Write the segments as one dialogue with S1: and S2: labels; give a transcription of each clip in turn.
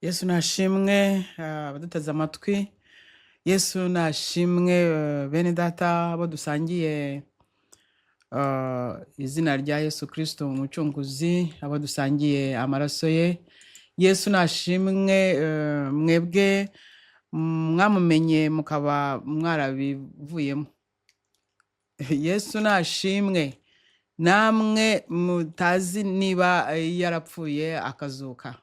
S1: Yesu nashimwe abaduteze amatwi. Yesu nashimwe bene data abo dusangiye izina rya Yesu Kristo umucunguzi, abo dusangiye amaraso ye. Yesu nashimwe mwebwe mwamumenye mukaba mwarabivuyemo. Yesu nashimwe namwe mutazi niba yarapfuye akazuka.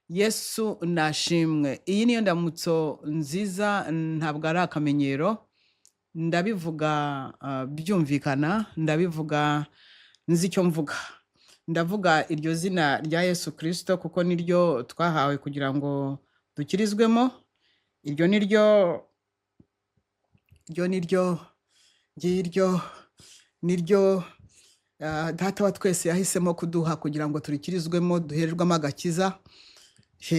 S1: Yesu nashimwe. Iyi niyo ndamutso nziza, ntabwo ari akamenyero. Ndabivuga byumvikana, ndabivuga nzi icyo mvuga. Ndavuga iryo zina rya Yesu Kristo kuko niryo twahawe kugira ngo dukirizwemo. Iryo niryo data wa twese yahisemo kuduha kugira ngo turikirizwemo, duhererwamo agakiza.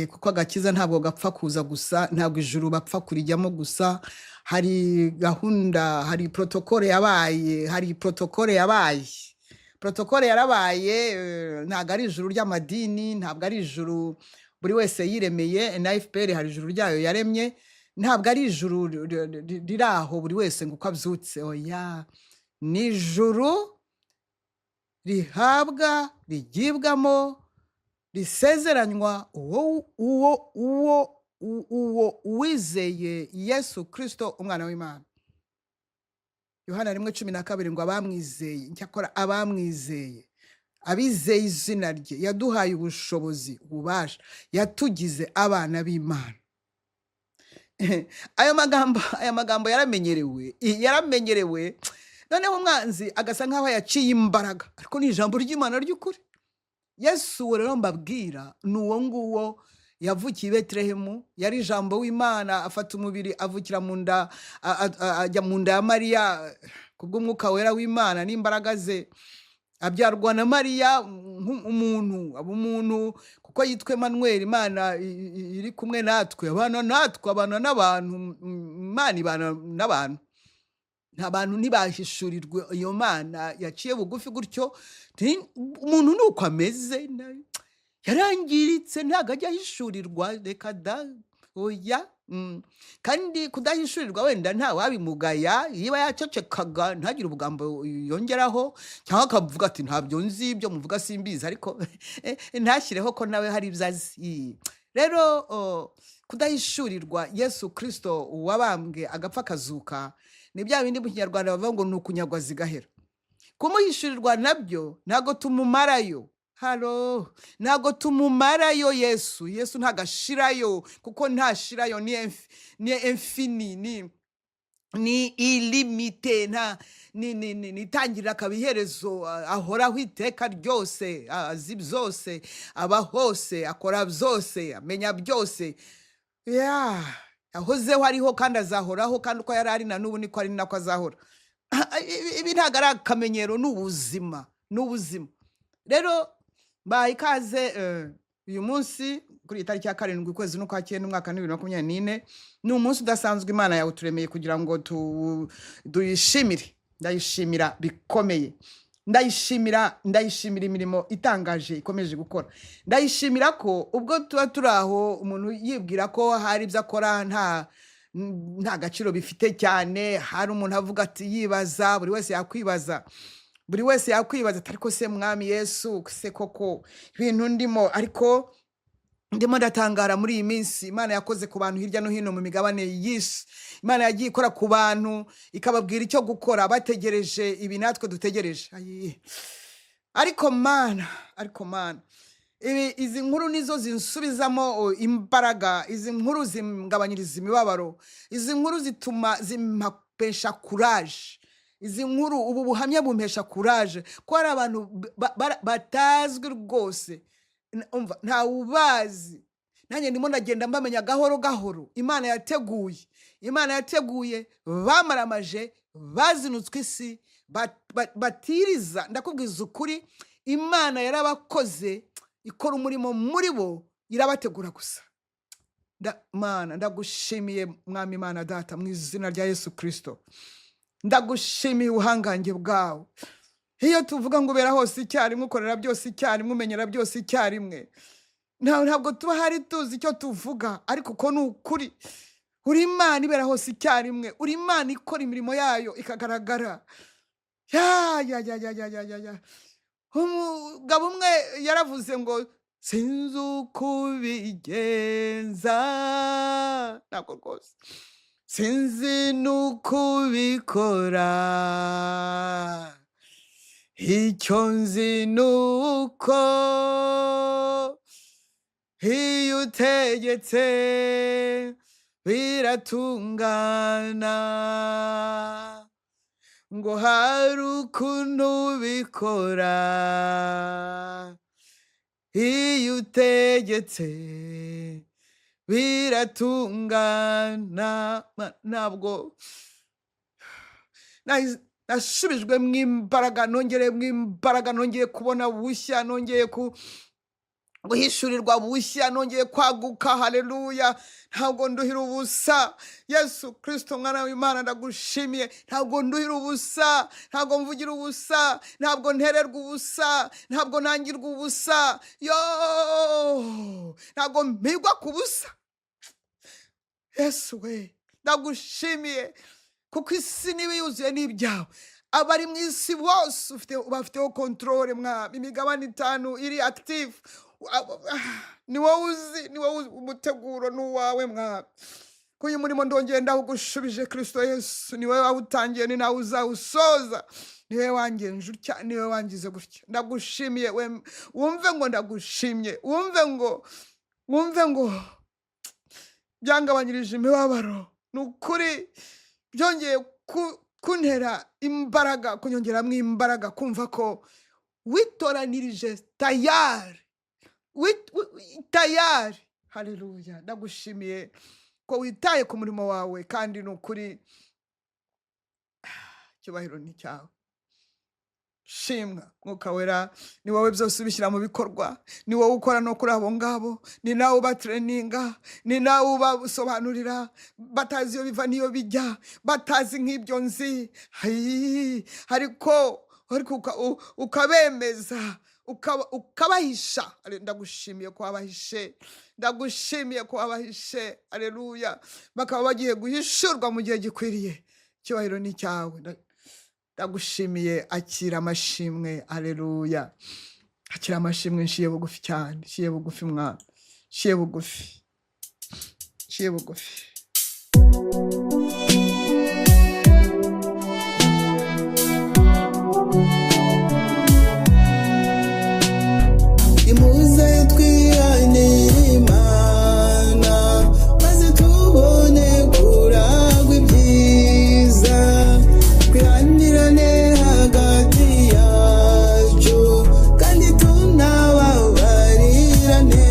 S1: Kuko agakiza ntabwo gapfa kuza gusa, ntabwo ijuru bapfa kurijyamo gusa. Hari gahunda, hari protokole yabaye, protokole yarabaye. Ntabwo ari ijuru ry'amadini, ntabwo ari ijuru buri wese yiremeye. Na FPR hari ijuru ryayo yaremye, ntabwo ari ijuru riraho buri wese ngo uko abyutse. Oya, ni ijuru rihabwa, rigibwamo, risezeranywa uwo wizeye Yesu Kristo umwana w'Imana. Yohana 1:12 ngo abamwizeye, cyakora abamwizeye, abizeye izina rye yaduhaye ubushobozi, ububasha, yatugize abana b'Imana. Aya magambo yaramenyerewe noneho umwanzi agasa nkaho yaciye imbaraga, ariko ni ijambo ry'Imana ry'ukuri. Yesu rero mbabwira ni uwo nguwo yavukiye i Betelehemu, yari ijambo w'Imana, afata umubiri avukira mu nda, ajya mu nda ya Mariya kubw'umwuka wera w'Imana n'imbaraga ze, abyarwa na Mariya umuntu kuko yitwa Emmanuel, Imana iri kumwe natwe, abana n'abantu, Imana ibana n'abantu. Nta bantu ntibahishurirwe iyo Mana yaciye bugufi gutyo. Umuntu nuko ameze, yarangiritse, ntago ajya ahishurirwa, reka da, oya. Kandi kudahishurirwa wenda nta wabimugaya, yiba yacecekaga ntagire ubugambo yongeraho, cyangwa akavuga ati ntabyo nzi, ibyo muvuga simbizi, ariko ntashyireho ko nawe hari ibyo azi. Rero kudahishurirwa Yesu Kristo wabambwe agapfa akazuka, ni bya bindi mu Kinyarwanda bavuga ngo ni ukunyagwa zigahera. Kumuhishurirwa nabyo ntago tumumarayo. Ntago tumumarayo. Yesu ntagashirayo, kuko ntashirayo, ni infini, ni illimité, ni tangirira akabiherezo, ahoraho iteka ryose, azi byose, aba hose, akora byose, amenya byose. Ahozeho ariho kandi azahoraho, kandi uko yari ari na n'ubu niko ari nako azahora. Ibi ntago ari akamenyero, n'ubuzima. Rero ikaze uyu munsi kuri itariki ya 7 ukwezi n'ukwa 9 umwaka 2024. Ni umunsi udasanzwe Imana yawuturemeye kugira ngo tuyishimire. Ndayishimira bikomeye. Ndayishimira imirimo itangaje ikomeje gukora. Ndayishimira ko ubwo tuba turaho umuntu yibwira ko hari ibyo akora nta gaciro bifite cyane, hari umuntu avuga ati yibaza, buri wese yakwibaza, ariko se mwami Yesu, se koko ibintu ndimo, ariko ndimo ndatangara muri iyi minsi Imana yakoze ku bantu hirya no hino mu migabane y'isi. Imana yagiye ikora ku bantu ikababwira icyo gukora, bategereje ibi natwe dutegereje. Ariko Mana, izi nkuru nizo zinsubizamo imbaraga, izi nkuru zingabanyiriza imibabaro, izi nkuru zituma zimpesha courage, izi nkuru ubu buhamya bumpesha courage, ko hari abantu batazwi rwose, nta ubazi. Nanjye ndimo ndagenda mbamenya gahoro gahoro. Imana yateguye, bamaramaje, bazinutswe isi, batiriza. Ndakubwiza ukuri, Imana yarabakoze, ikora umurimo muri bo, irabategura gusa. Mana, ndagushimiye mwami Imana Data, mu izina rya Yesu Kristo. Ndagushimiye ubuhangange bwawe. Iyo tuvuga ngo ubera hose icyarimwe, ukorera byose icyarimwe, umenyera byose icyarimwe, ntabwo tuba hari tuzi icyo tuvuga, ariko ko ni ukuri. Uri Imana ibera hose icyarimwe, uri Imana ikora imirimo yayo ikagaragara. Umugabo umwe yaravuze ngo sinzi uko ubigenza, ntabwo rwose, sinzi n'uko ubikora, icyo nzi nuko iyo utegetse biratungana, ngo hari ukuntu ubikora, iyo utegetse biratungana. Ntabwo nasubijwe mu imbaraga, nongeye mu imbaraga, nongeye kubona bushya, nongeye guhishurirwa bushya, nongeye kwaguka. Haleluya! Ntabwo nduhira ubusa. Yesu Kristo mwana w'Imana ndagushimiye. Ntabwo nduhira ubusa, ntabwo mvugira ubusa, ntabwo ntererwa ubusa, ntabwo nangirwa ubusa, ntabwo mpigwa ku busa. Yesu we, ndagushimiye kuko isi niba yuzuye n'ibyawe. Abari mu isi bose bafiteho controle mwami. Imigabane 5 iri active, ni wowe uzi, ni wowe umuteguro n'uwawe mwami. Kuyu murimo ndongeye ndawugushubije Kristo Yesu, ni wowe wawutangiye, ni nawe uzawusoza. Ni wowe wangenje utya, ni wowe wangize gutya. Ndagushimiye, wumve ngo ndagushimye, wumve ngo byangabanyirije imibabaro. Nukuri byongeye kuntera imbaraga, kunyongeramo imbaraga, kumva ko witoranirije tayari, tayari. Haleluya! Ndagushimiye ko witaye ku murimo wawe, kandi nukuri cyubahiro ni cyawe. Shimwa Mwuka Wera, ni wowe byose ubishyira mu bikorwa, ni wowe ukora no kuri abo ngabo, ni nawe ubatreninga, ni nawe ubasobanurira, batazi iyo biva n'iyo bijya, batazi nk'ibyo nzi, ariko ukabemeza, ukabahisha. Ndagushimiye ko wabahishe, ndagushimiye ko wabahishe. Haleluya! bakaba bagiye guhishurwa mu gihe gikwiriye. Cyubahiro ni cyawe. Ndagushimiye, akira amashimwe. Haleluya! akira amashimwe. Nshiye bugufi cyane, nshiye bugufi mwana, nshiye bugufi, nshiye bugufi.
S2: Imuze twihane Imana, maze tubone kuragwa ibyiza, twihanirane hagati yacu, kandi tunababarirane.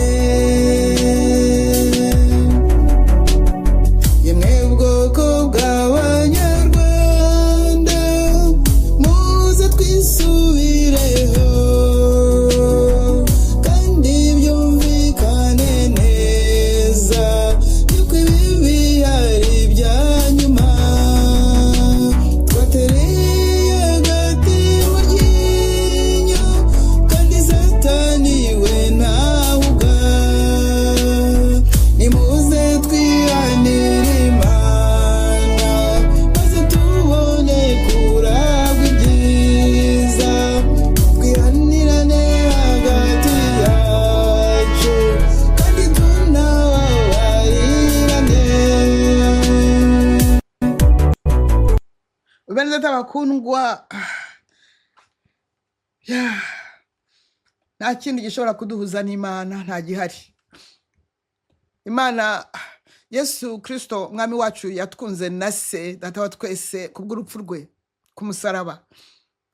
S2: Yemwe bwoko bw'Abanyarwanda, muze twisubireho, kandi byumvikane neza yuko ibibi ari ibya nyuma. Twatereye hagati mu ryinyo, kandi Satani we ntahuga. Nimuze twihanire Imana, maze tubone kuragwa ibyiza, twihanirane hagati yacu, kandi tunababarirane.
S1: Bene data bakundwa, nta kindi gishobora kuduhuza n'Imana, nta gihari. Imana Yesu Kristo mwami wacu yatwunze na se data wa twese kubw'urupfu rwe ku musaraba,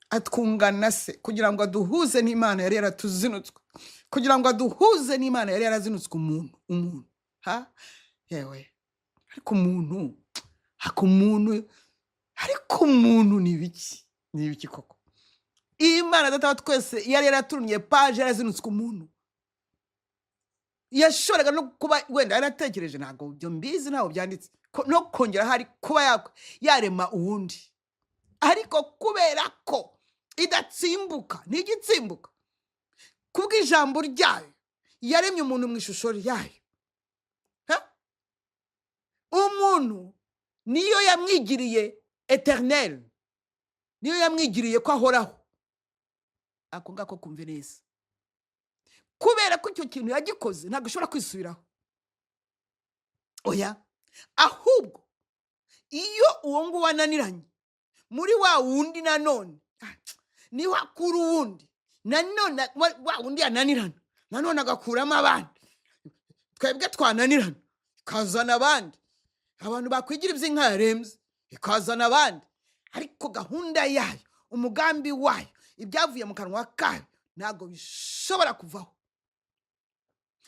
S1: atwunga na se kugira ngo aduhuze n'Imana yari yaratuzinutswe, kugira ngo aduhuze n'Imana yari yarazinutswe umuntu. Yewe, ariko umuntu ni ibiki koko? Imana data wa twese yari yaraturunye paje, yarazinutswe umuntu. Yashoboraga no kuba wenda yaratekereje, ntabwo byo mbizi, ntabwo byanditse, no kongera hari kuba yarema uwundi, ariko kubera ko idatsimbuka, ntigitsimbuka kubw'ijambo ryayo, yaremye umuntu mu ishusho ryayo. Umuntu niyo yamwigiriye eternel, niyo yamwigiriye ko ahoraho. Ako ngako kumve neza, kubera ko icyo kintu yagikoze ntabwo ushobora kwisubiraho. Oya, ahubwo iyo uwo nguwo ananiranye muri wa wundi nanone ni wakura uwundi nanone, wa wundi yananirana nanone agakuramo abandi, twebwe twananirana ikazana abandi, abantu bakwigira iby'inka yarembye ikazana abandi, ariko gahunda yayo, umugambi wayo, ibyavuye mu kanwa kayo ntabwo bishobora kuvaho,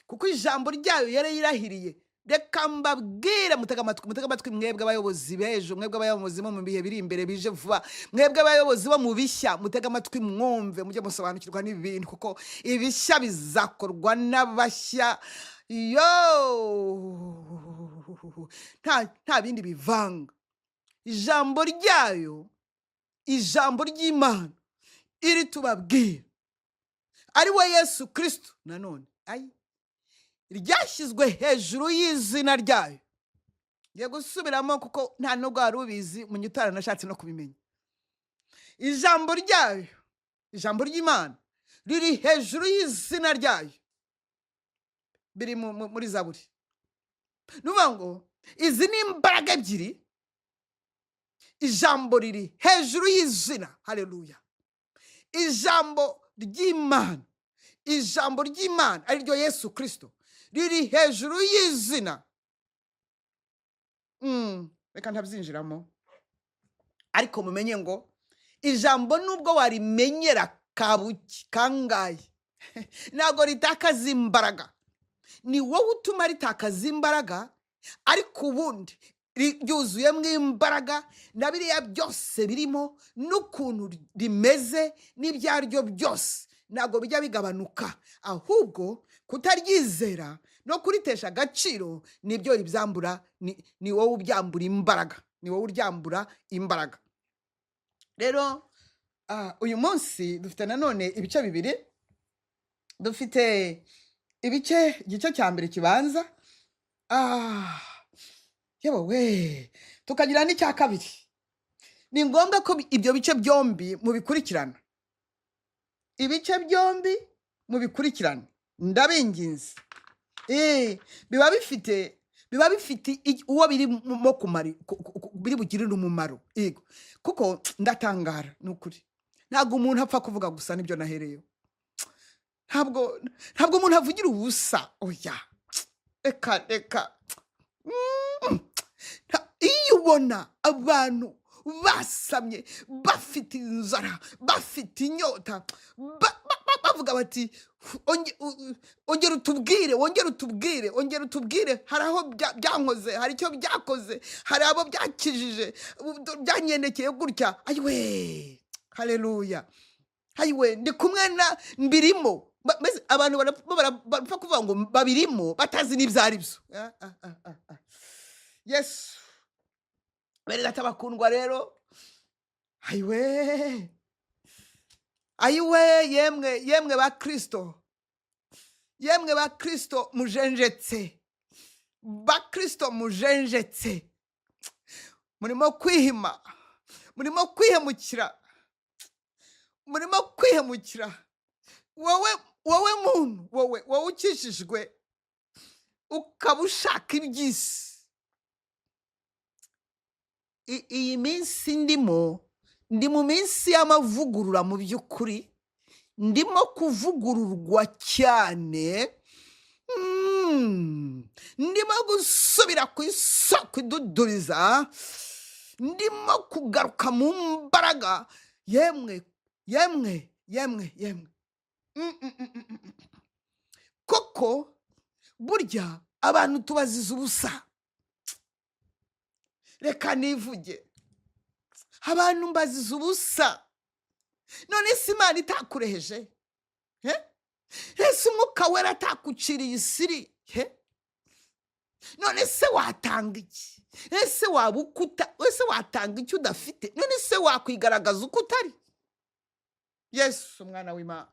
S1: kuko ijambo ryayo yarayirahiriye. Reka mbabwire, mutega amatwi mwebwe abayobozi b'ejo, mwebwe abayobozi bo mu bihe biri imbere bije vuba, mwebwe abayobozi bo mu bishya, mutega amatwi mwumve, mujye musobanukirwa n'ibintu, kuko ibishya bizakorwa n'abashya. Nta bindi bivanga. Ijambo ryayo, ijambo ry'Imana iri tubabwira, ari we Yesu Kristo nanone ryashyizwe hejuru y'izina ryayo. Ngiye gusubiramo kuko nta nubwo wari ubizi, mu nyutara nashatse no kubimenya. Ijambo ryayo, ijambo ry'Imana riri hejuru y'izina ryayo, biri muri Zaburi. Nuvuga ngo izi ni imbaraga ebyiri, ijambo riri hejuru y'izina. Haleluya. Ijambo ry'Imana, ijambo ry'Imana ari ryo Yesu Kristo, riri hejuru y'izina. Reka ntabyinjiramo, ariko mumenye ngo ijambo nubwo warimenyera kabuki kangaye ntabwo ritakaza imbaraga. Ni wowe utuma ritakaza imbaraga, ariko ubundi ryuzuyemo imbaraga, na biriya byose birimo, n'ukuntu rimeze n'ibyaryo byose ntabwo bijya bigabanuka, ahubwo kutaryizera no kuritesha agaciro nibyo ribyambura. Ni wowe ubyambura imbaraga, ni wowe uryambura imbaraga. Rero uyu munsi dufite nanone ibice bibiri. Dufite igice cya mbere kibanza, yewe tukagira n'icya kabiri. Ni ngombwa ko ibyo bice byombi mubikurikirana, ibice byombi mubikurikirana, ndabinginze. Biba bifite uwo birimo kumari, biri bugirire umumaro. Yego, kuko ndatangara n'ukuri, ntabwo umuntu apfa kuvuga gusa nibyo nahereyeho. Ntabwo umuntu avugira ubusa. Oya, reka. Iyo ubona abantu basamye, bafite inzara, bafite inyota, bavuga bati ongera utubwire, hari aho byankoze, hari icyo byakoze, hari abo byakijije, byanyendekeye gutya. Ayiwe, haleluya, ayiwe, ndi kumwe na mbirimo. Abantu barapfa kuvuga ngo babirimo batazi n'ibyo ari byo. Yesu, bere data bakundwa rero, ayiwe, yemwe ba Kristo, mujenjetse, ba Kristo mujenjetse, murimo kwihima, murimo kwihemukira. Wowe muntu, wowe ukishijwe ukaba ushaka iby'isi. Iyi minsi ndi mu minsi y'amavugurura. Mu by'ukuri ndimo kuvugururwa cyane, ndimo gusubira ku isoko iduduriza, ndimo kugaruka mu mbaraga. Yemwe, koko burya abantu tubaziza ubusa. Reka nivuge, abantu mbaziza ubusa. None se Imana itakureheje? Ese Umwuka Wera atakuciriye isiri? None se watanga iki? Ese wabukuta? Ese watanga icyo udafite? None se wakwigaragaza uko utari? Yesu, umwana w'Imana.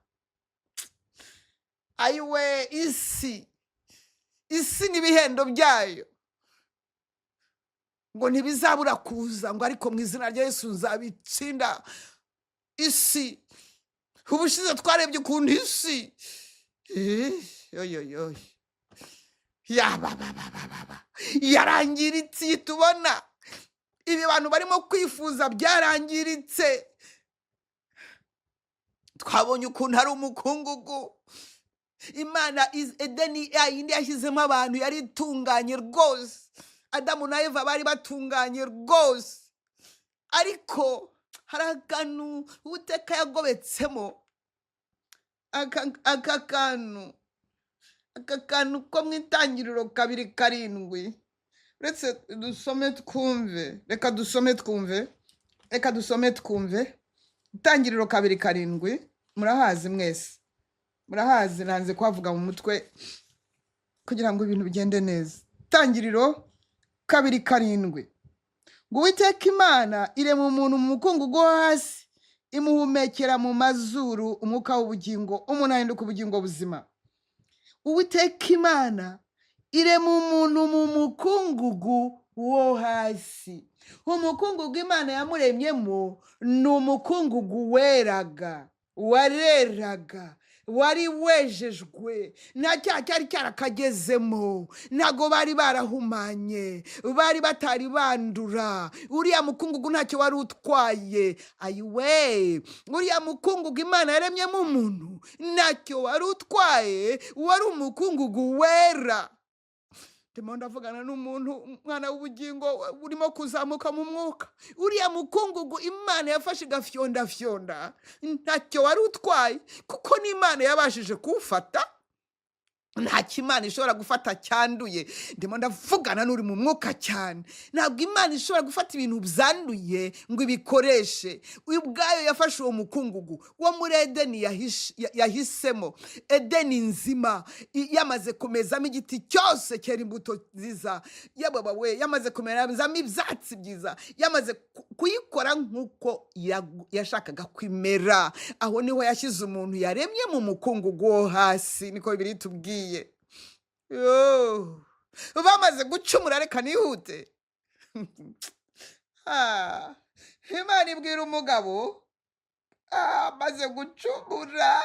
S1: ayiwe isi n'ibihendo byayo ngo ntibizabura kuza ngo ariko mu izina rya Yesu nzabitsinda isi ubushize twarebye ukuntu isi yoyoyoy yarangiritse tubona ibi bantu barimo kwifuza byarangiritse twabonye ukuntu ari umukungugu Imana Edeni yindi yashyizemo abantu yari itunganye rwose Adamu na Eva bari batunganye rwose ariko hari akantu Uwiteka yagobetsemo aka kantu ko mu Itangiriro 2:7 uretse dusome twumve reka dusome twumve Itangiriro 2:7 murahazi mwese murahazi nanze kwavuga mu mutwe kugira ngo ibintu bigende neza Itangiriro 2:7 ngo Uwiteka Imana irema umuntu mu mukungugu hasi imuhumekera mu mazuru umwuka w'ubugingo umuntu ahinduka ubugingo buzima Uwiteka Imana irema umuntu mu mukungugu wo hasi umukungugu Imana yamuremyemo ni umukungugu weraga wareraga wari wejejwe nta cyaha cyari cyarakagezemo ntago bari barahumanye bari batari bandura uriya mukungugu ntacyo wari utwaye ayiwe uriya mukungugu Imana yaremyemo umuntu ntacyo wari utwaye wari umukungugu wera ndimo ndavugana n'umuntu umwana w'ubugingo urimo kuzamuka mu mwuka uriya mukungugu Imana yafashe igafyonda ntacyo wari utwaye kuko n'Imana yabashije kuwufata nta kimana ishobora gufata cyanduye ndimo ndavugana n'uri mu mwuka cyane ntabwo Imana ishobora gufata ibintu byanduye ngo ibikoreshe ubwayo yafashe uwo mukungugu wo muri Edeni yahisemo Edeni nzima yamaze kumezamo igiti cyose cyera imbuto nziza yababawe yamaze kumeramo ibyatsi byiza yamaze kuyikora nk'uko yashakaga kwimera aho niho yashyize umuntu yaremye mu mukungugu wo hasi niko Bibiliya itubwiye bamaze gucumura reka nihute Imana ibwira umugabo maze gucumura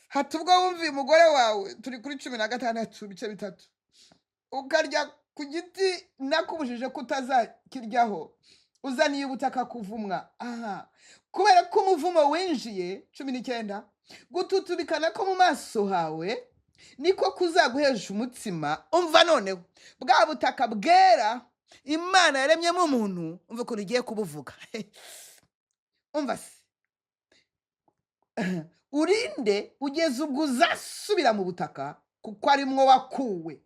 S1: hati ubwo wumviye umugore wawe turi kuri 16 bice bitatu ukarya ku giti nakubujije kutazakiryaho uzaniye ubutaka kuvumwa kubera ko umuvumo winjiye 19 gututubikana ko mu maso hawe niko kuzaguhesha umutsima umva noneho bwa butaka bwera Imana yaremyemo umuntu umva ko rigiye kubuvuga umva se urinde ugeze ubwo uzasubira mu butaka kuko arimwo wakuwe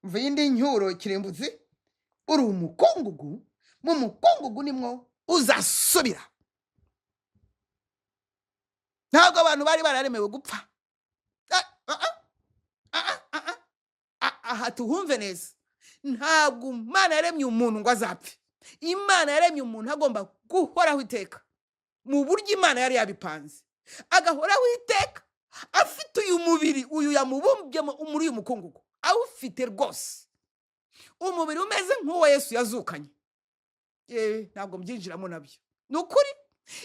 S1: mva yindi nyuro kirimbuzi uri umukungugu mu mukungugu nimwo uzasubira ntabwo abantu bari bararemewe gupfa aha tuhumve neza ntabwo Imana yaremye umuntu ngo azapfe Imana yaremye umuntu agomba guhoraho iteka mu buryo Imana yari yabipanze agahoraho iteka afite uyu mubiri uyu yamubumbye muri uyu mukungugu awufite rwose umubiri umeze nk'uwo Yesu yazukanye ntabwo mbyinjiramo nabyo ni ukuri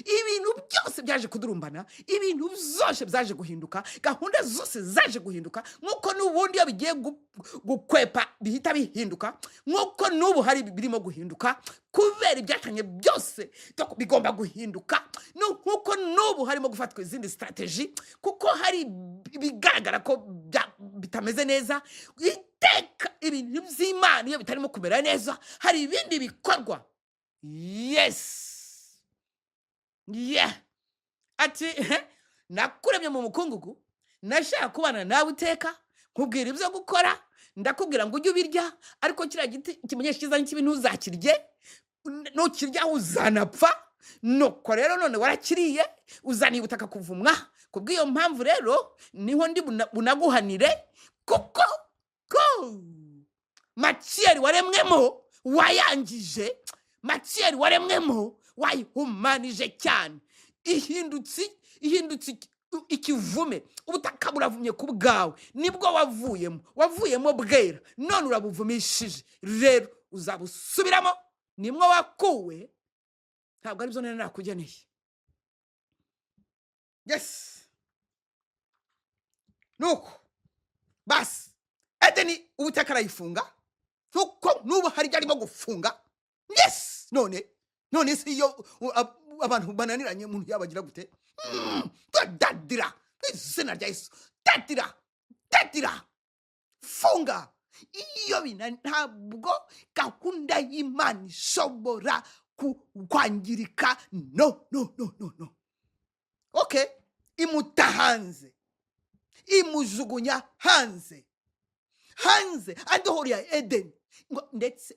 S1: ibintu byose byaje kudurumbana ibintu byose byaje guhinduka gahunda zose zaje guhinduka nkuko n'ubundi iyo bigiye gukwepa bihita bihinduka nkuko n'ubu hari birimo guhinduka kubera ibyatanye byose bigomba guhinduka nkuko n'ubu harimo gufatwa izindi strategy kuko hari bigaragara ko bitameze neza iteka ibintu by'Imana iyo bitarimo kumera neza hari ibindi bikorwa ati nakuremye mu mukungugu nashaka kubana nawe iteka nkubwira ibyo gukora ndakubwira ngo ujye ubirya ariko kiriya giti ikimenyesha cyiza n'ikibi ntuzakirye nukirya uzanapfa nuko rero none warakiriye uzaniye ubutaka kuvumwa kubw'iyo mpamvu rero niho ndi bunaguhanire kuko matiyeri waremwemo wayangije matiyeri waremwemo wayihumanije cyane ihindutse ikivume ubutaka buravumye ku bwawe nibwo wavuyemo bwera none urabuvumishije rero uzabusubiramo nimwo wakuwe ntabwo ari byo nene nakugeneye yes nuko basi Edeni ubutaka arayifunga nuko nubu hari arimo gufunga yes none si yo abantu bananiranye umuntu yabagira gute dadira izina rya Yesu dadira funga iyo bina ntabwo gahunda y'Imana ishobora kwangirika no okay imutahanze imujugunya hanze adohoriya Edeni ngo ndetse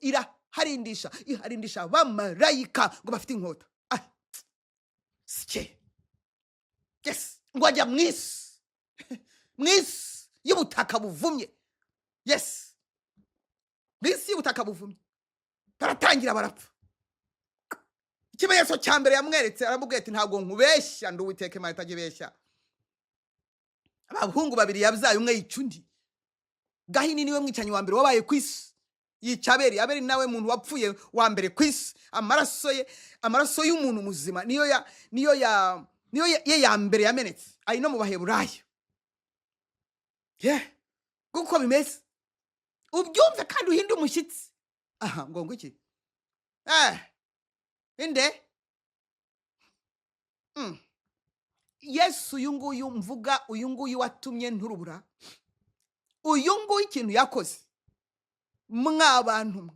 S1: iharindisha bamarayika ngo bafite inkota sike yes ngo ajya mwisi y'ubutaka buvumye yes mwisi y'ubutaka buvumye baratangira barapfa ikimenyetso cya mbere yamweretse aramubwira ati ntabwo nkubeshya ndi Uwiteka Imana itajya abahungu babiri yabyaye umwe yicundi Gahini niwe mwicanyi wa mbere wabaye ku isi yica Abeli nawe muntu wapfuye wa mbere ku isi amaraso y'umuntu muzima niyo ya mbere yamenetse ari no mu Baheburayo kuko bimeze ubyumve kandi uhinde umushyitsi ngo iki inde Yesu uyu nguyu mvuga uyu nguyu watumye nturubura uyu nguyu ikintu yakoze mwabantu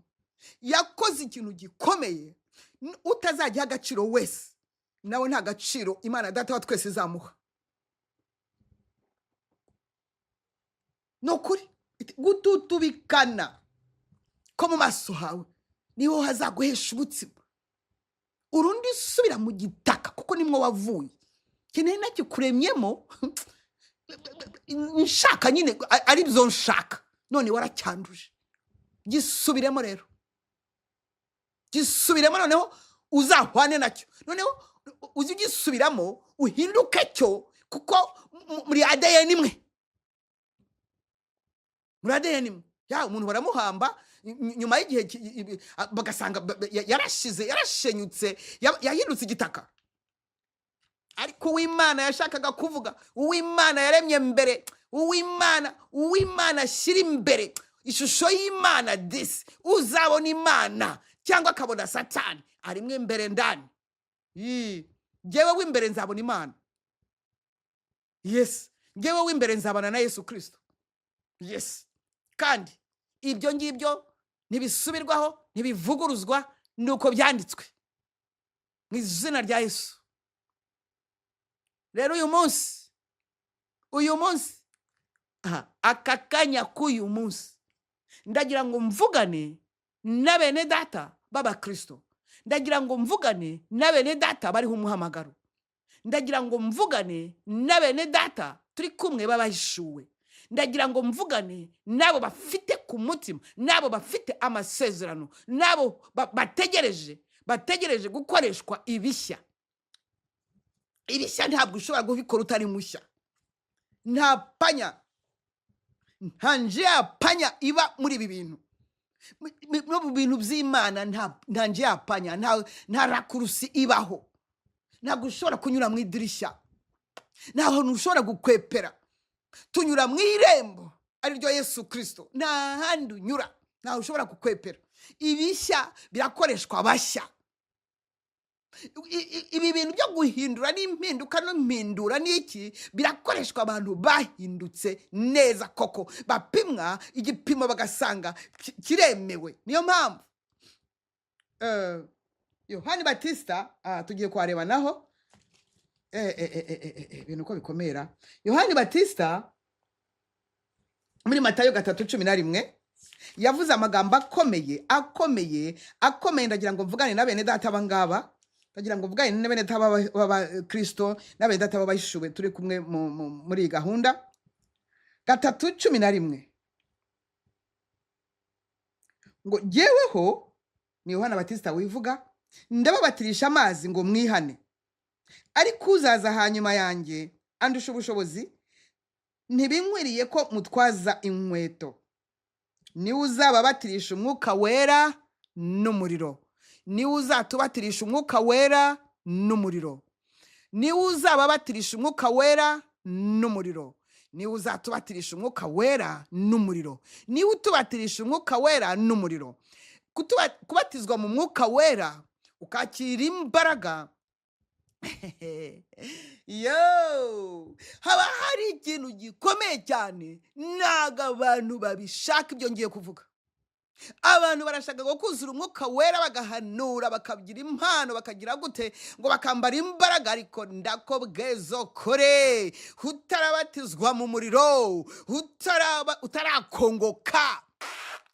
S1: yakoze ikintu gikomeye utazajya agaciro wese nawe nta gaciro Imana data wa twese izamuha nokuri gututubikana ko mu maso hawe niho hazaguhesha ubutsima urundi subira mu gitaka kuko nimwo wavuye kinene nakikuremyemo nshaka nyine ari byo nshaka none waracyanduje gisubiremo rero noneho uzahwane nacyo noneho uzi gisubiramo uhinduke cyo kuko muri ADN imwe ya umuntu baramuhamba nyuma y'igihe bagasanga yarashenyutse yahindutse igitaka ariko uw'Imana yashakaga kuvuga uw'Imana yaremye mbere uw'Imana ashyira imbere ishusho y'Imana disi uzabona Imana cyangwa akabona Satani arimwe mbere ndani ngewe w'imbere nzabona Imana yes ngewe w'imbere nzabana na Yesu Kristo yes kandi ibyo ngibyo ntibisubirwaho ntibivuguruzwa nuko byanditswe mu izina rya Yesu rero uyu munsi aka kanya k'uyu munsi ndagira ngo mvugane na bene data b'Abakristo ndagira ngo mvugane na bene data bariho umuhamagaro ndagira ngo mvugane na bene data turi kumwe babahishuwe ndagira ngo mvugane nabo bafite ku mutima nabo bafite amasezerano nabo bategereje gukoreshwa ibishya ntabwo ushobora kubikora utari mushya nta panya iba muri ibi bintu mu bintu by'Imana nta nje ya panya nta rakurusi ibaho ntabwo ushobora kunyura mu idirishya ntaho ushobora gukwepera tunyura mu irembo ari ryo Yesu Kristo nta handi unyura ntaho ushobora gukwepera ibishya birakoreshwa bashya ibi bintu byo guhindura n'impinduka no mpindura n'iki birakoreshwa abantu bahindutse neza koko bapimwa igipimo bagasanga kiremewe niyo mpamvu Yohani Batista tugiye kwareba naho ibintu ko bikomera Yohani Batista muri Matayo 3:11 yavuze amagambo akomeye ndagira ngo mvugane na bene data bangaba ndagira ngo mvugane na bene data b'Abakristo na bene data b'abahishuwe turi kumwe muri gahunda 3:11 ngo jeweho ni Yohana Batista wivuga ndababatirisha amazi ngo mwihane ariko uzaza hanyuma yanjye andusha ubushobozi ntibinkwiriye ko mutwaza inkweto. Niwe uzababatirisha umwuka wera n'umuriro. Niwe uzatubatirisha umwuka wera n'umuriro. Niwe uzababatirisha umwuka wera n'umuriro. Niwe uzatubatirisha umwuka wera n'umuriro. Niwe utubatirisha umwuka wera n'umuriro. Kubatizwa mu mwuka wera ukakira imbaraga. Yo, haba hari ikintu gikomeye cyane, naga abantu babishaka ibyo ngiye kuvuga. Abantu barashaka kuzura umwuka wera bagahanura, bakagira impano, bakagira gute ngo bakambara imbaraga, ariko ndakobwezo kore utarabatizwa mu muriro, utarakongoka,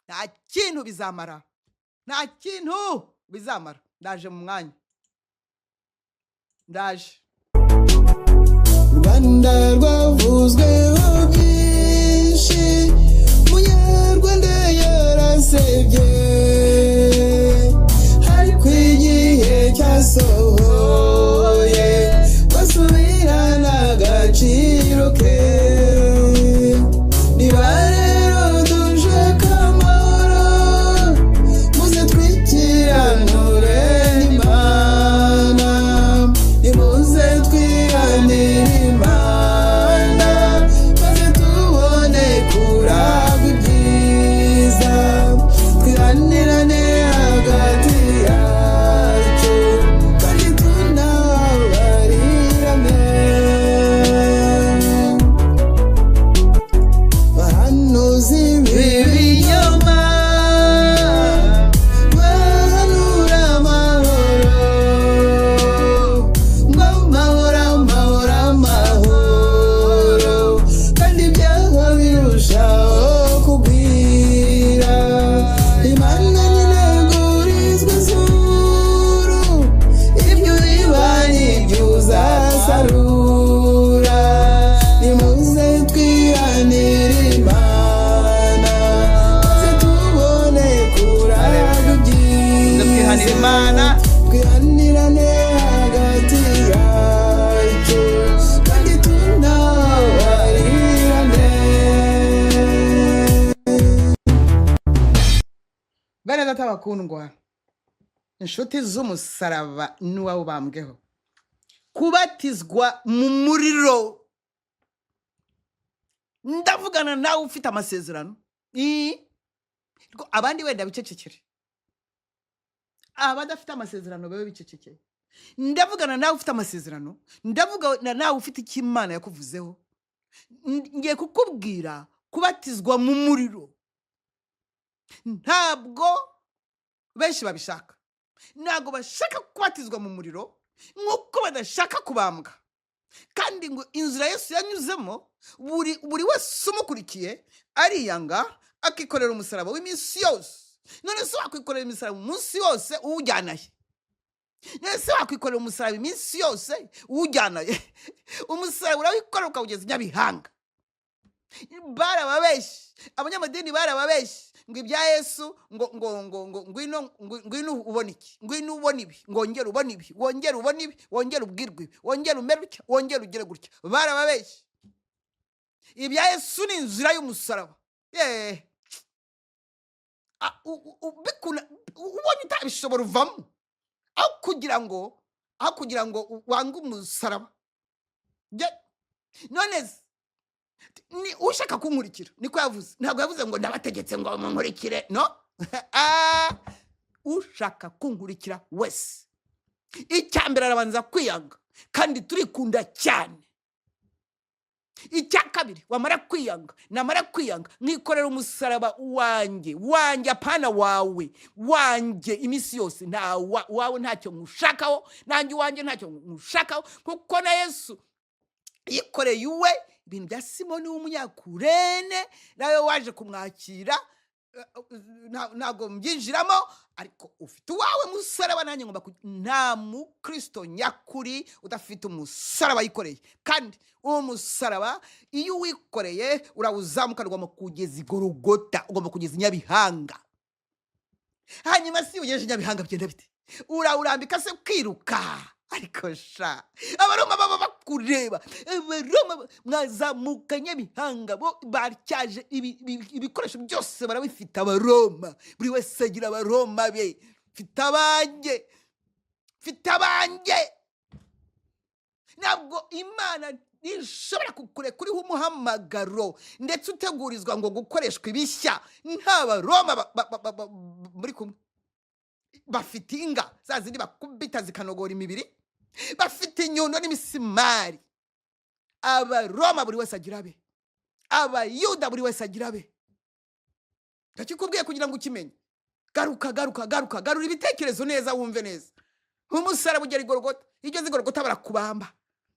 S1: nta kintu bizamara. Nta kintu bizamara. Ndaje mu mwanya. Ndaje.
S2: Rwanda rwavuzweho byinshi, Munyarwanda yarasebye, ariko igihe cyasohoye basubirana agaciro ke. Niba rero dushaka amahoro, muze twikiranure n'Imana, nimuze twihanire Imana, maze tubone kuragwa ibyiza, twihanirane hagati yacu, kandi tunababarirane. Bahanuzi b'ibinyoma bahanura amahoro, ngo amahoro, amahoro, amahoro, kandi ibyaha birushaho kugwira. Imana ninegurizwa izuru, ibyo uriba nibyo uzasarura. Nimuze twihanire Imana, maze tubone kuragwa ibyiza,
S1: Twihanire Imana.
S2: twihanirane hagati yacu, kandi tunababarirane.
S1: Bene data bakundwa, inshuti z'umusaraba n'uwawubambweho, kubatizwa mu muriro. Ndavugana nawe ufite amasezerano. Abandi wenda bicecekere. Abadafite amasezerano babe bicecekere. Ndavugana nawe ufite amasezerano. Ndavugana nawe ufite icyo Imana yakuvuzeho. Ngiye kukubwira kubatizwa mu muriro. Ntabwo benshi babishaka. Ntabwo bashaka kubatizwa mu muriro nk'uko badashaka kubambwa. Kandi ngo inzira Yesu yanyuzemo, buri wese umukurikiye ariyanga, akikorera umusaraba w'iminsi yose. None se wakwikorera umusaraba umunsi yose uwujyanaye? None se wakwikorera umusaraba iminsi yose uwujyanaye? Umusaraba urawikorera ukawugeza Nyabihanga. Barababeshi, abanyamadini barababeshi ngo ibya Yesu ngwino ubona iki, ngwino ubona ibi, ngongera ubona ibi, wongera ubona ibi, wongera ubwirwe ibi, wongera umeruke, wongera ugire gutya. Barababeshi. Ibya Yesu ni inzira y'umusaraba. Ubona utabishobora uvamo, aho kugira ngo wange umusaraba. None ni ushaka kunkurikira, niko yavuze. Ntabwo yavuze ngo ndabategetse ngo munkurikire, no. Ushaka kunkurikira wese, icyambere arabanza kwiyanga, kandi turikunda cyane. Icyakabiri, wamara kwiyanga, namara kwiyanga, nkikorera umusaraba wanjye apana wawe, wanjye iminsi yose. Nta wawe ntacyo ngushakaho, nanjye wanjye ntacyo ngushakaho, kuko na Yesu yikoreye uwe ibintu bya Simoni w'umunyakurene, nawe waje kumwakira. Ntabwo mbyinjiramo, ariko ufite uwawe musaraba. Nanjye ngomba nta mukristo nyakuri udafite umusaraba yikoreye. Kandi uwo musaraba iyo wikoreye urawuzamuka, ugomba kugeza Igorogota, ugomba kugeza Nyabihanga. Hanyuma si ugejeje Nyabihanga byenda bite? Urawurambika se kwiruka, ariko sha abaroma baba bakureba, abaroma mwazamukanye bihanga bo baryaje ibikoresho byose barabifite abaroma, buri wese agira abaroma be, fite abanjye. Ntabwo Imana nishobora kukure kuri umuhamagaro ndetse utegurizwa ngo gukoreshwa ibishya nta baroma muri kumwe. Bafite inga za zindi bakubita zikanogora imibiri, bafite inyundo n'imisimari. Abaroma buri wese agira be, abayuda buri wese agira be. Ndakikubwiye kugira ngo ukimenye. Garura ibitekerezo neza, wumve neza. Umusaraba ugera igorogota, igeze igorogota barakubamba.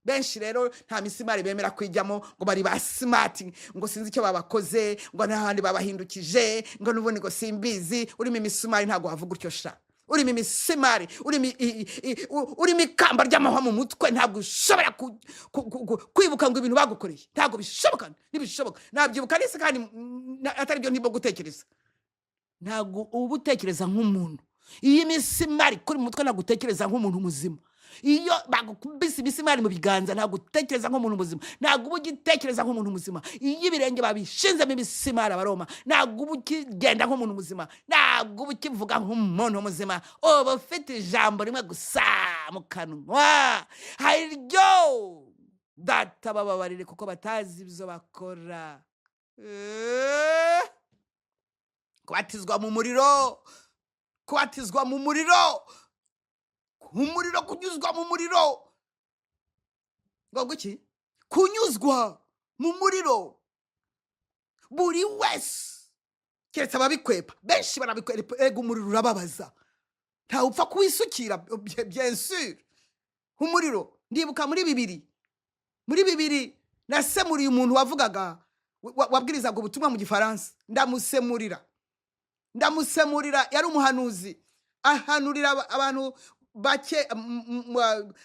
S1: Benshi rero nta misimari bemera kwijyamo, ngo bari ba smart, ngo sinzi icyo babakoze, ngo n'ahandi babahindukije, ngo nubundi ngo simbizi. Urimo imisumari ntago wavuga utyo sha. Urimo imisimari, urimo ikamba ry'amahwa mu mutwe, ntabwo ushobora kwibuka ngo ibintu bagukoreye. Ntabwo bishoboka, ntibishoboka. Nabyibuka nese kandi atari byo ntibo gutekereza. Ntabwo uba utekereza nk'umuntu. Iyi misimari kuri mu mutwe ntabwo utekereza nk'umuntu muzima. Iyo bagukubise imisimari mu biganza ntabwo utekereza nk'umuntu muzima. Ntabwo uba ugitekereza nk'umuntu muzima. Iyo ibirenge babishinzemo imisimari abaroma, ntabwo uba ukigenda nk'umuntu muzima. Ntabwo uba ukivuga nk'umuntu muzima. Uba ufite ijambo rimwe gusa mu kanwa, hariryo data bababarire kuko batazi ibyo bakora. Kubatizwa mu muriro, kubatizwa mu muriro, umuriro, kunyuzwa mu muriro. Ngo guki? Kunyuzwa mu muriro. Buri wese keretse ababikwepa, benshi barabikwepa. Ego umuriro urababaza, nta upfa kuwisukira, bien sûr. Umuriro ndibuka muri bibiri nasemuriye umuntu wavugaga wabwirizaga ubutumwa mu Gifaransa. Ndamusemurira yari umuhanuzi, ahanurira abantu bake,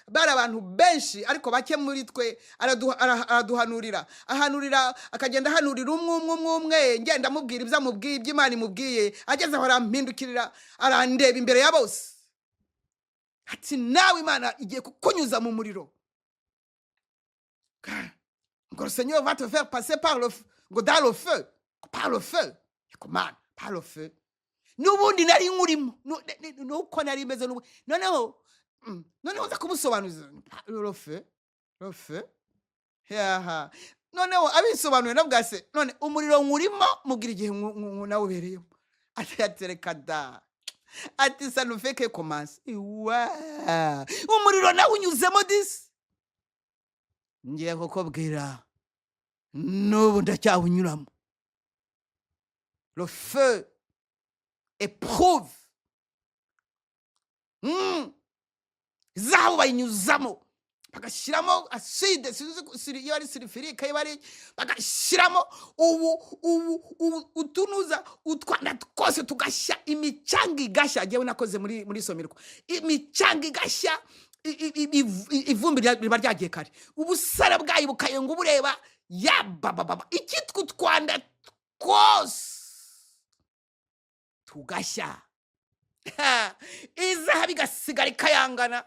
S1: bari abantu benshi ariko bake muri twe. Araduhanurira, ahanurira, akagenda ahanurira umwe ngenda mubwira ibyo amubwiye, ibyo Imana imubwiye. Ageze aho arampindukirira, arandeba imbere ya bose, ati nawe Imana igiye kukunyuza mu muriro. Ngo le Seigneur va te faire passer par le feu, ngo dans le feu, par le feu. Comment par le feu? Nubundi nari nkurimo, nuko nari meze nubu. Noneho uza kumusobanuza le feu. Yaha. Noneho abisobanuye nabwase, none umuriro nkurimo mugira igihe nawubereyemo. Atatereka da. Ati ça ne fait que commencer. Wa! Umuriro nawunyuzemo disi. Ngiye kukubwira nubu ndacyawunyuramo. Le feu éprouve. Zaho bayinyuzamo bagashiramo acide, iyo ari sulfurique, iyo ari bagashiramo utunuza utwana twose tugashya, imicanga igashya. Jewe nakoze muri somirwa, imicanga igashya, ivumbi riba ryagiye kare, ubusara bwayo bukayenga ubureba. Yabababa, ikitwa utwanda twose tugashya. Izahabu igasigara ikayangana.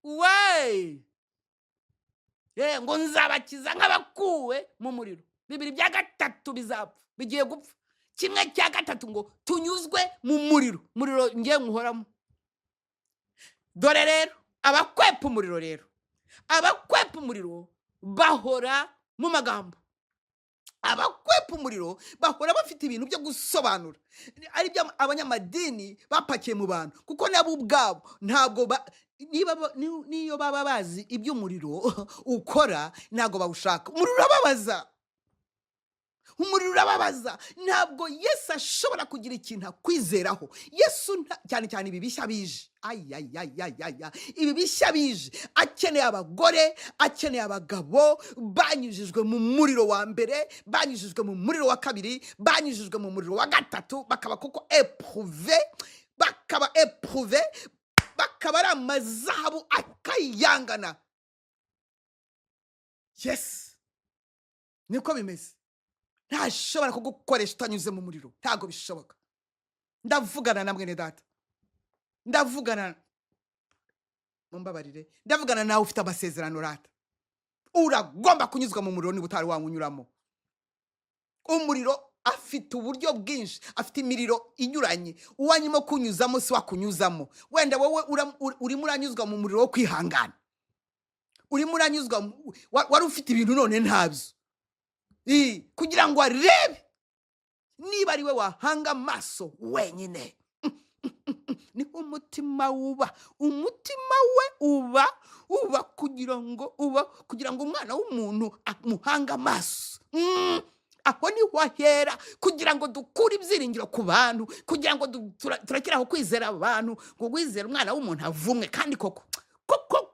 S1: We ngo nzabakiza nk'abakuwe mu muriro. 2/3 bizapfa, bigiye gupfa. 1/3 ngo tunyuzwe mu muriro. Muriro ngiye nkuhoramo. Dore rero abakwepa umuriro bahora mu magambo. Abakwepa umuriro bahora bafite ibintu byo gusobanura, ari byo abanyamadini bapakiye mu bantu, kuko nabo ubwabo ntabwo niyo baba bazi ibyo umuriro ukora ntabwo bawushaka. Umuriro urababaza. Ntabwo Yesu ashobora kugira ikintu akwizeraho. Yesu cyane cyane ibi bishya bije, ibi bishya bije, akeneye abagore, akeneye abagabo banyujijwe mu muriro wa mbere, banyujijwe mu muriro wa kabiri, banyujijwe mu muriro wa gatatu, bakaba koko éprouvé, bakaba ari amazahabu akayangana. Yes, niko bimeze. Ntashobora kugukoresha utanyuze mu muriro, ntago bishoboka. Ndavugana na mwene data, ndavugana umbabarire ndavugana nawe ufite amasezerano rata uragomba kunyuzwa mu muriro niba utari wanyuramo umuriro afite uburyo bwinshi afite imiriro inyuranye uwanyimo kunyuzamo si wakunyuzamo wenda wowe urimo uranyuzwa mu muriro wo kwihangana urimo uranyuzwa wari ufite ibintu none ntabyo kugira ngo arebe niba ari we wahanga amaso wenyine ni umutima we uba kugira ngo umwana w'umuntu amuhanga amaso aho ni wahera kugira ngo dukure ibyiringiro ku bantu kugira ngo turakiraho kwizera abantu ngo wizere umwana w'umuntu avumwe kandi koko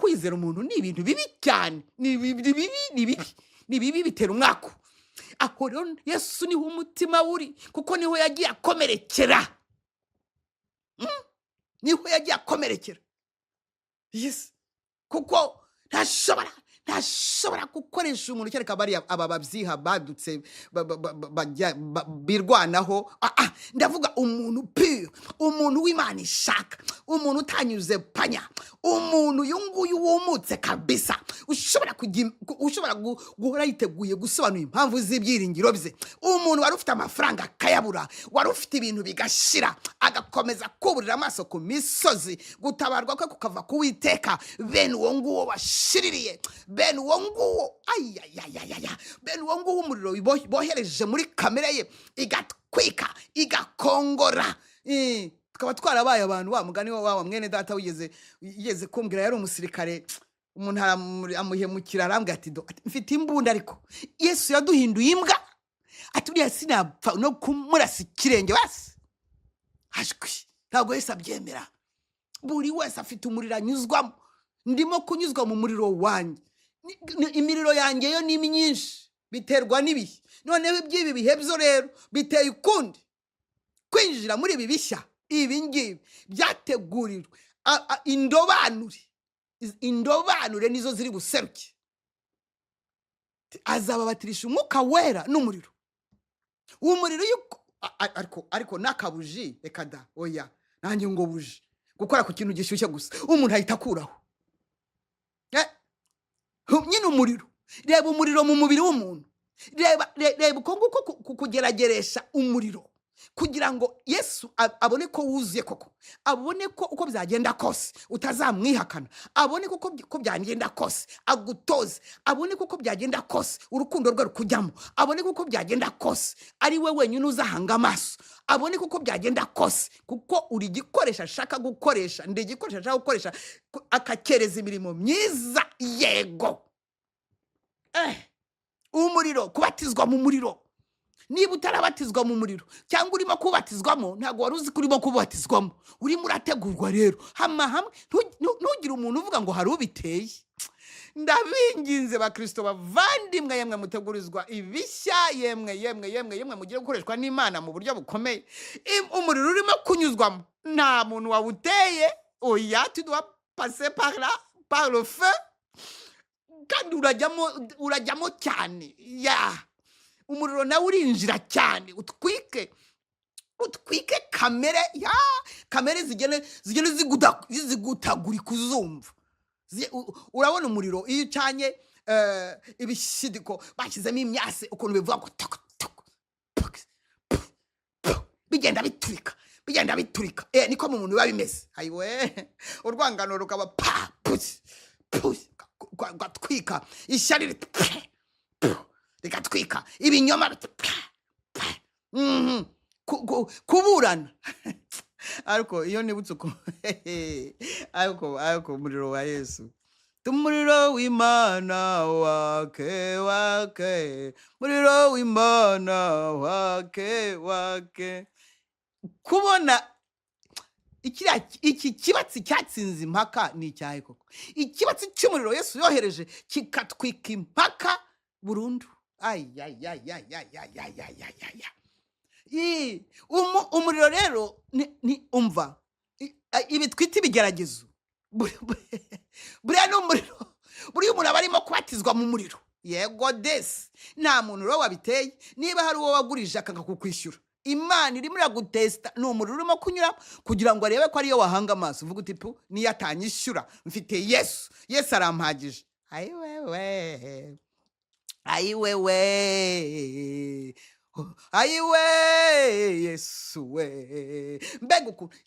S1: kwizera umuntu ni ibintu bibi cyane ni bibi bitera umwaka aho rero Yesu niho umutima uri kuko niho yagiye akomerekera yes kuko ntashobora gukoresha umuntu cyane kabari aba babyiha badutse birwanaho ndavuga umuntu pure umuntu w'Imana ishaka umuntu utanyuze panya umuntu yunguyu wumutse kabisa ushobora guhora yiteguye gusobanura impamvu z'ibyiringiro bye umuntu wari ufite amafaranga akayabura wari ufite ibintu bigashira agakomeza kuburira amaso ku misozi gutabarwa kwe kukava ku Uwiteka bene uwo nguwo washiririye bene uwo nguwo bene uwo nguwo umuriro bohereje muri kamere ye igatwika igakongora tukaba twarabaye abantu wa mugani wa mwene data yigeze kumbwira yari umusirikare umuntu amuhemukira arambwira ati mfite imbunda ariko Yesu yaduhinduye imbwa aturiye sinapfa no kumurasa ikirenge basi hashwi ntabwo Yesu abyemera buri wese afite umuriro anyuzwamo ndimo kunyuzwa mu muriro wanjye imiriro yanjye yo ni myinshi biterwa n'ibihe noneho iby'ibi bihe byo rero biteye ukundi kwinjira muri ibi bishya ibi ngibi byategurirwa indobanure nizo ziri buseruke azababatirisha umwuka wera n'umuriro umuriro ariko nakabuji reka da oya nanjye ngo buji gukora ku kintu gishyushye gusa umuntu ahita akuraho nyine umuriro reba umuriro mu mubiri w'umuntu reba uko kugerageresha umuriro kugira ngo Yesu abone ko wuzuye koko abone ko uko byagenda kose utazamwihakana abone ko uko byagenda kose agutoze abone ko uko byagenda kose urukundo rwe rukujyamo abone ko uko byagenda kose ari we wenyine uzahanga amaso abone ko uko byagenda kose kuko uri gikoresha ashaka gukoresha ndi gikoresha ashaka gukoresha akakereza imirimo myiza yego umuriro kubatizwa mu muriro niba utarabatizwa mu muriro cyangwa urimo kubatizwamo ntabwo wari uzi ko urimo kubatizwamo urimo urategurwa rero hamwe ntugire umuntu uvuga ngo hari ubiteye ndabinginze bakristo bavandimwe yemwe mutegurizwa ibishya yemwe mugiye gukoreshwa n'Imana mu buryo bukomeye umuriro urimo kunyuzwamo nta muntu wawuteye oya tu dois passer par le feu kandi urajyamo cyane umuriro nawe urinjira cyane utwike kamere zigene zigutagura kuzumva urabona umuriro iyo ucanye ibishidiko bashyizemo imyase ukuntu bivuga ngo bigenda biturika niko mu muntu biba bimeze ayiwe urwangano rukaba gatwika ishyari rigatwika ibinyoma kuburana ariko iyo nibutse uko ariko umuriro wa Yesu umuriro w'Imana wake umuriro w'Imana wake kubona iki kibatsi cyatsinze impaka ni icyahe koko ikibatsi cy'umuriro Yesu yohereje kikatwika impaka burundu umuriro rero ni umva ibi twita ibigeragezo buriya ni umuriro buriya umuntu aba arimo kubatizwa mu muriro yego desi nta muntu rero wabiteye niba hari uwo wagurije akanga kukwishyura Imana irimo iragutesta ni umuriro urimo kunyura kugira ngo arebe ko ariyo wahanga amaso uvuga uti pu niyo atanyishyura mfite Yesu arampagije ayiwewe ayiwe Yesu we mbega ukuntu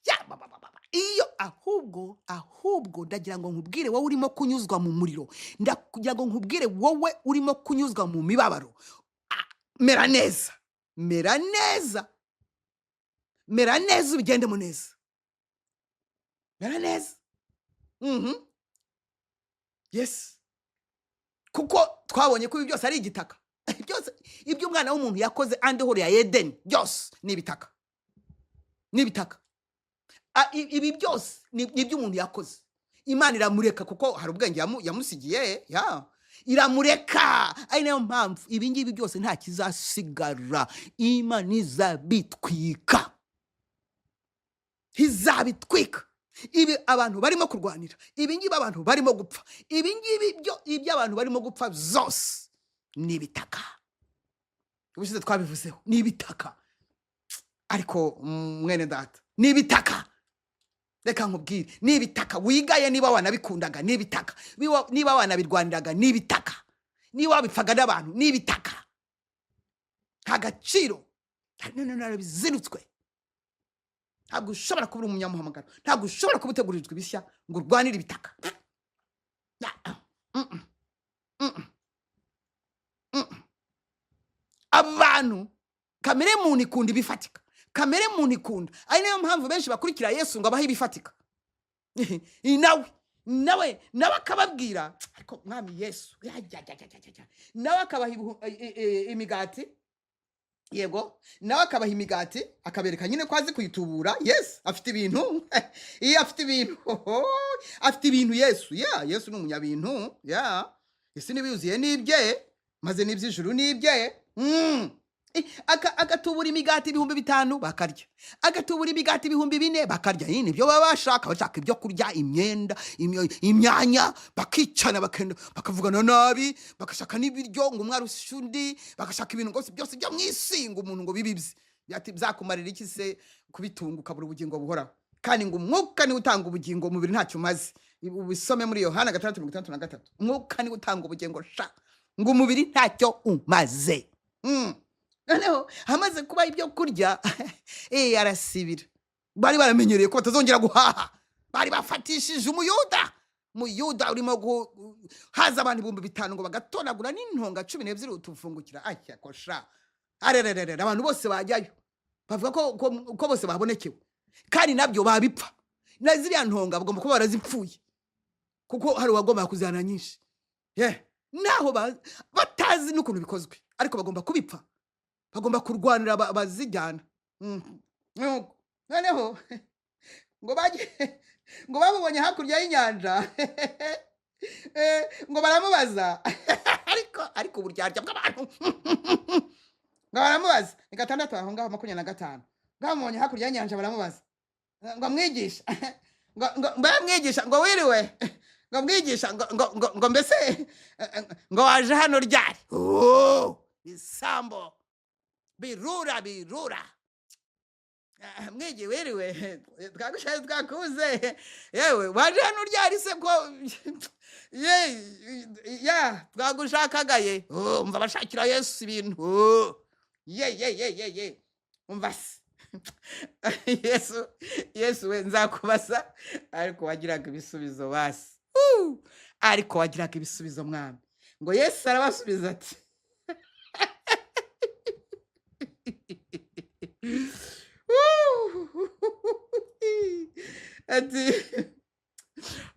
S1: iyo ahubwo ndagira ngo nkubwire wowe urimo kunyuzwa mu muriro, ndakugira ngo nkubwire wowe urimo kunyuzwa mu mibabaro, mera neza ubigendemo neza, mera neza. Yes, kuko twabonye ko ibi byose ari igitaka. Byose ibyo umwana w'umuntu yakoze andehore ya Edeni byose ni ibitaka, ibi byose ni ibyo umuntu yakoze. Imana iramureka kuko hari ubwenge yamusigiye, iramureka. Ari nayo mpamvu ibi ngibi byose nta kizasigara. Imana izabitwika, ibi abantu barimo kurwanira, ibi ngibi abantu barimo gupfa, ibi ngibi ibyo abantu barimo gupfa zose ni ibitaka. Ubushize twabivuzeho ni ibitaka, ariko mwene data ni ibitaka. Reka nkubwire, ni ibitaka. Wigaye niba wanabikundaga ni ibitaka, niba wanabirwaniraga ni ibitaka, niba wabipfaga n'abantu ni ibitaka. Nta gaciro, narabizinutswe. Ntabwo ushobora kubura umunyamuhamagaro, ntabwo ushobora kubutegurirwa ibishya ngo urwanire ibitaka. Abantu kamere muntu ikunda ibifatika, kamere muntu ikunda. Ari nayo mpamvu benshi bakurikira Yesu ngo abahe ibifatika. nawe akababwira ariko mwami Yesu nawe akabaha imigati, yego nawe akabaha imigati, akabereka nyine ko azi kuyitubura. Yes, afite ibintu afite ibintu Yesu ni umunyabintu. Isi n'ibiyuzuye n'ibye, maze n'iby'ijuru n'ibye. Agatubura imigati 5,000 bakarya, agatubura imigati 4,000 bakarya. Yini byo baba bashaka ibyo kurya, imyenda, imyanya, bakicana bakavugana nabi, bakashaka n'ibiryo ngo umwarusha undi, bakashaka ibintu byose byo mwisinga umuntu ngo bibibye. Byati byakumarira iki se kubitunga ukabura ubugingo buhoraho? Kandi ngo umwuka ni utanga ubugingo, umubiri ntacyo umaze. Ubisome muri Yohana 6:63. Umwuka ni utanga ubugingo ngo umubiri ntacyo umaze. Noneho hamaze kuba ibyo kurya arasibira. Bari baramenyereye ko batazongera guhaha, bari bafatishije umuyuda urimo haza abantu 5,000 ngo bagatonagura n'intonga 12 utufungukira. Kosha arererere, abantu bose bajyayo bavuga ko bose babonekewe, kandi nabyo babipfa. Na ziriya ntonga bagomba kuba barazipfuye kuko hari uwagomba kuzana nyinshi, naho batazi n'ukuntu bikozwe, ariko bagomba kubipfa, bagomba kurwanira bazijyana. Noneho ngo babonye hakurya y'inyanja ngo baramubaza ariko uburyarya bw'abantu ngo baramubaza ni 6 aho ngaho 25 bamubonye hakurya y'inyanja baramubaza ngo mwigisha ngo wiriwe ngo mwigisha ngo mbese ngo waje hano ryari? Bisambo birura mwege wiriwe twakuze yewe waje hano ryari se ko twagushakagaye. Umva bashakira Yesu ibintu umva Yesu we nzakubasa, ariko wagiraga ibisubizo basi, ariko wagiraga ibisubizo mwami. Ngo Yesu arabasubiza ati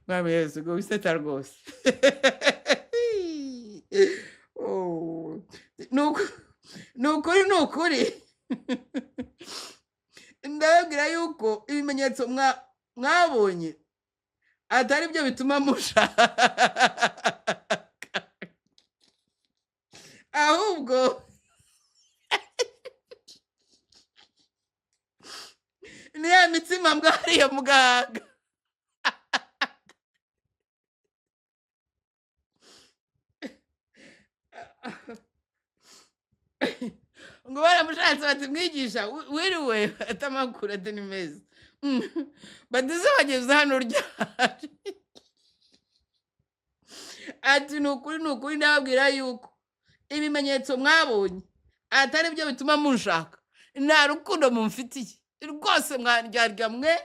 S1: mwami Yesu ngo biseta rwose. Nukuri ndababwira yuko ibimenyetso mwabonye atari byo bituma mushaka, ahubwo ni ya mitsima mwariye muganga. ngo baramushaka
S3: baransaba ati mwigisha wiriwe atamakuru ati ni meza badize bageze hano ryari ati ni ukuri ndababwira yuko ibimenyetso mwabonye atari byo bituma munshaka nta rukundo mumfitiye rwose mwandyarya mwe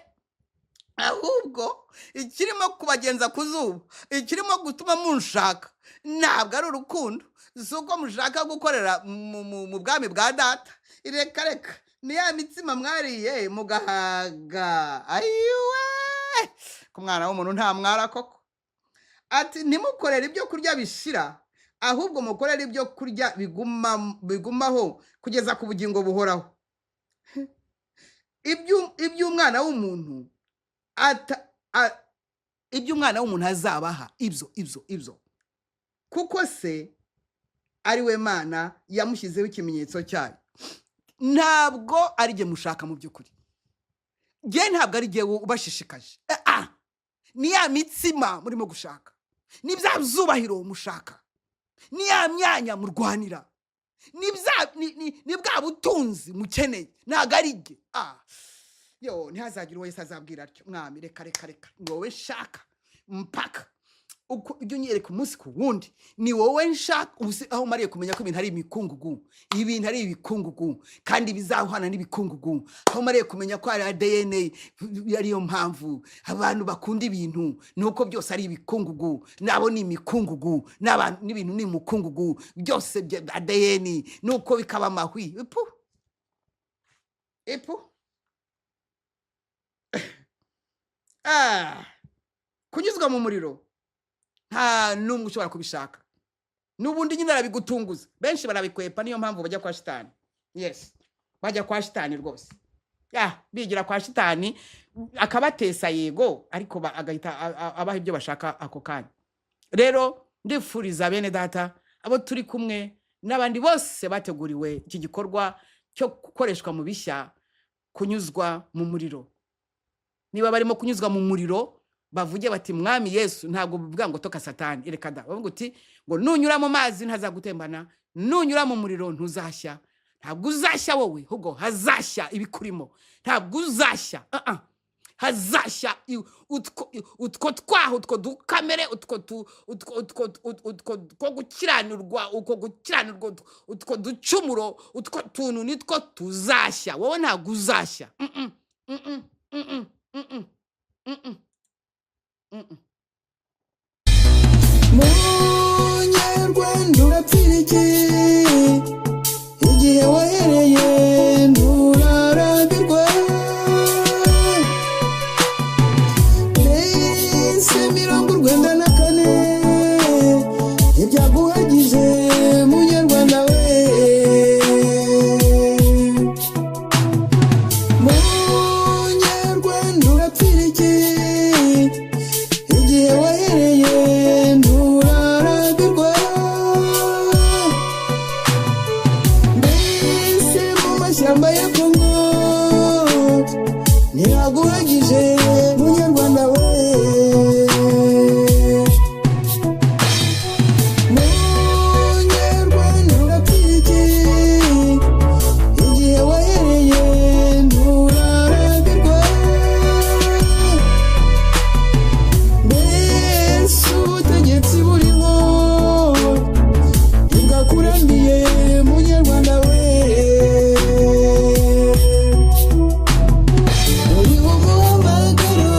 S3: ahubwo ikirimo kubagenza ku zuba ikirimo gutuma munshaka ntabwo ari urukundo si uko mushaka gukorera mu bwami bwa data reka ni ya mitsima mwariye mugahaga ayiwe ku mwana w'umuntu nta mwara koko ati ntimukorere ibyo kurya bishira ahubwo mukorere ibyo kurya bigumaho kugeza ku bugingo buhoraho iby'umwana w'umuntu iby'umwana w'umuntu azabaha ibyo kuko se ari we Mana yamushyizeho ikimenyetso cyayo ntabwo ari jye mushaka mu by'ukuri jye ntabwo ari jye ubashishikaje ni ya mitsima murimo gushaka ni bya byubahiro mushaka ni ya myanya murwanira ni bwa butunzi mukeneye ntabwo ari jye yo ntihazagire uwo wese azabwira atyo mwami reka ni wowe nshaka mpaka uko ibyo unyereka umunsi ku wundi ni wowe nshaka aho mariye kumenya ko ibintu ari imikungugu ibintu ari ibikungugu kandi bizahwana n'ibikungugu aho mariye kumenya ko ari DNA ariyo mpamvu abantu bakunda ibintu nuko byose ari ibikungugu nabo ni imikungugu n'ibintu ni umukungugu byose ADN nuko bikaba amahwi epo kunyuzwa mu muriro nta numwe ushobora kubishaka nubundi nyine arabigutunguza benshi barabikwepa niyo mpamvu bajya kwa shitani yes bajya kwa shitani rwose bigira kwa shitani akabatesa yego ariko agahita abaha ibyo bashaka ako kanya rero ndifuriza bene data abo turi kumwe n'abandi bose bateguriwe iki gikorwa cyo gukoreshwa mu bishya kunyuzwa mu muriro niba barimo kunyuzwa mu muriro bavuge bati mwami Yesu ntabwo bivuga ngo toka satani reka da bavuga uti ngo nunyura mu mazi ntazagutembana nunyura mu muriro ntuzashya ntabwo uzashya wowe ahubwo hazashya ibikurimo ntabwo uzashya hazashya utwo twaho utwo dukamere utwo gukiranirwa utwo ducumuro utwo tuntu nitwo tuzashya wowe ntabwo uzashya
S2: Munyarwanda urapfira iki igihe wahereye nturarambirwa mbese 94 ibyaguhagije munyarwanda we Munyarwanda urapfira iki igihe wahereye nturarambirwa mbese mu mashyamba ya Kongo ntihaguhagije munyarwanda we Munyarwanda urapfira iki igihe wahereye nturarambirwa mbese ubutegetsi buriho ntibwakurambiye munyarwanda we uriho umuhamagaro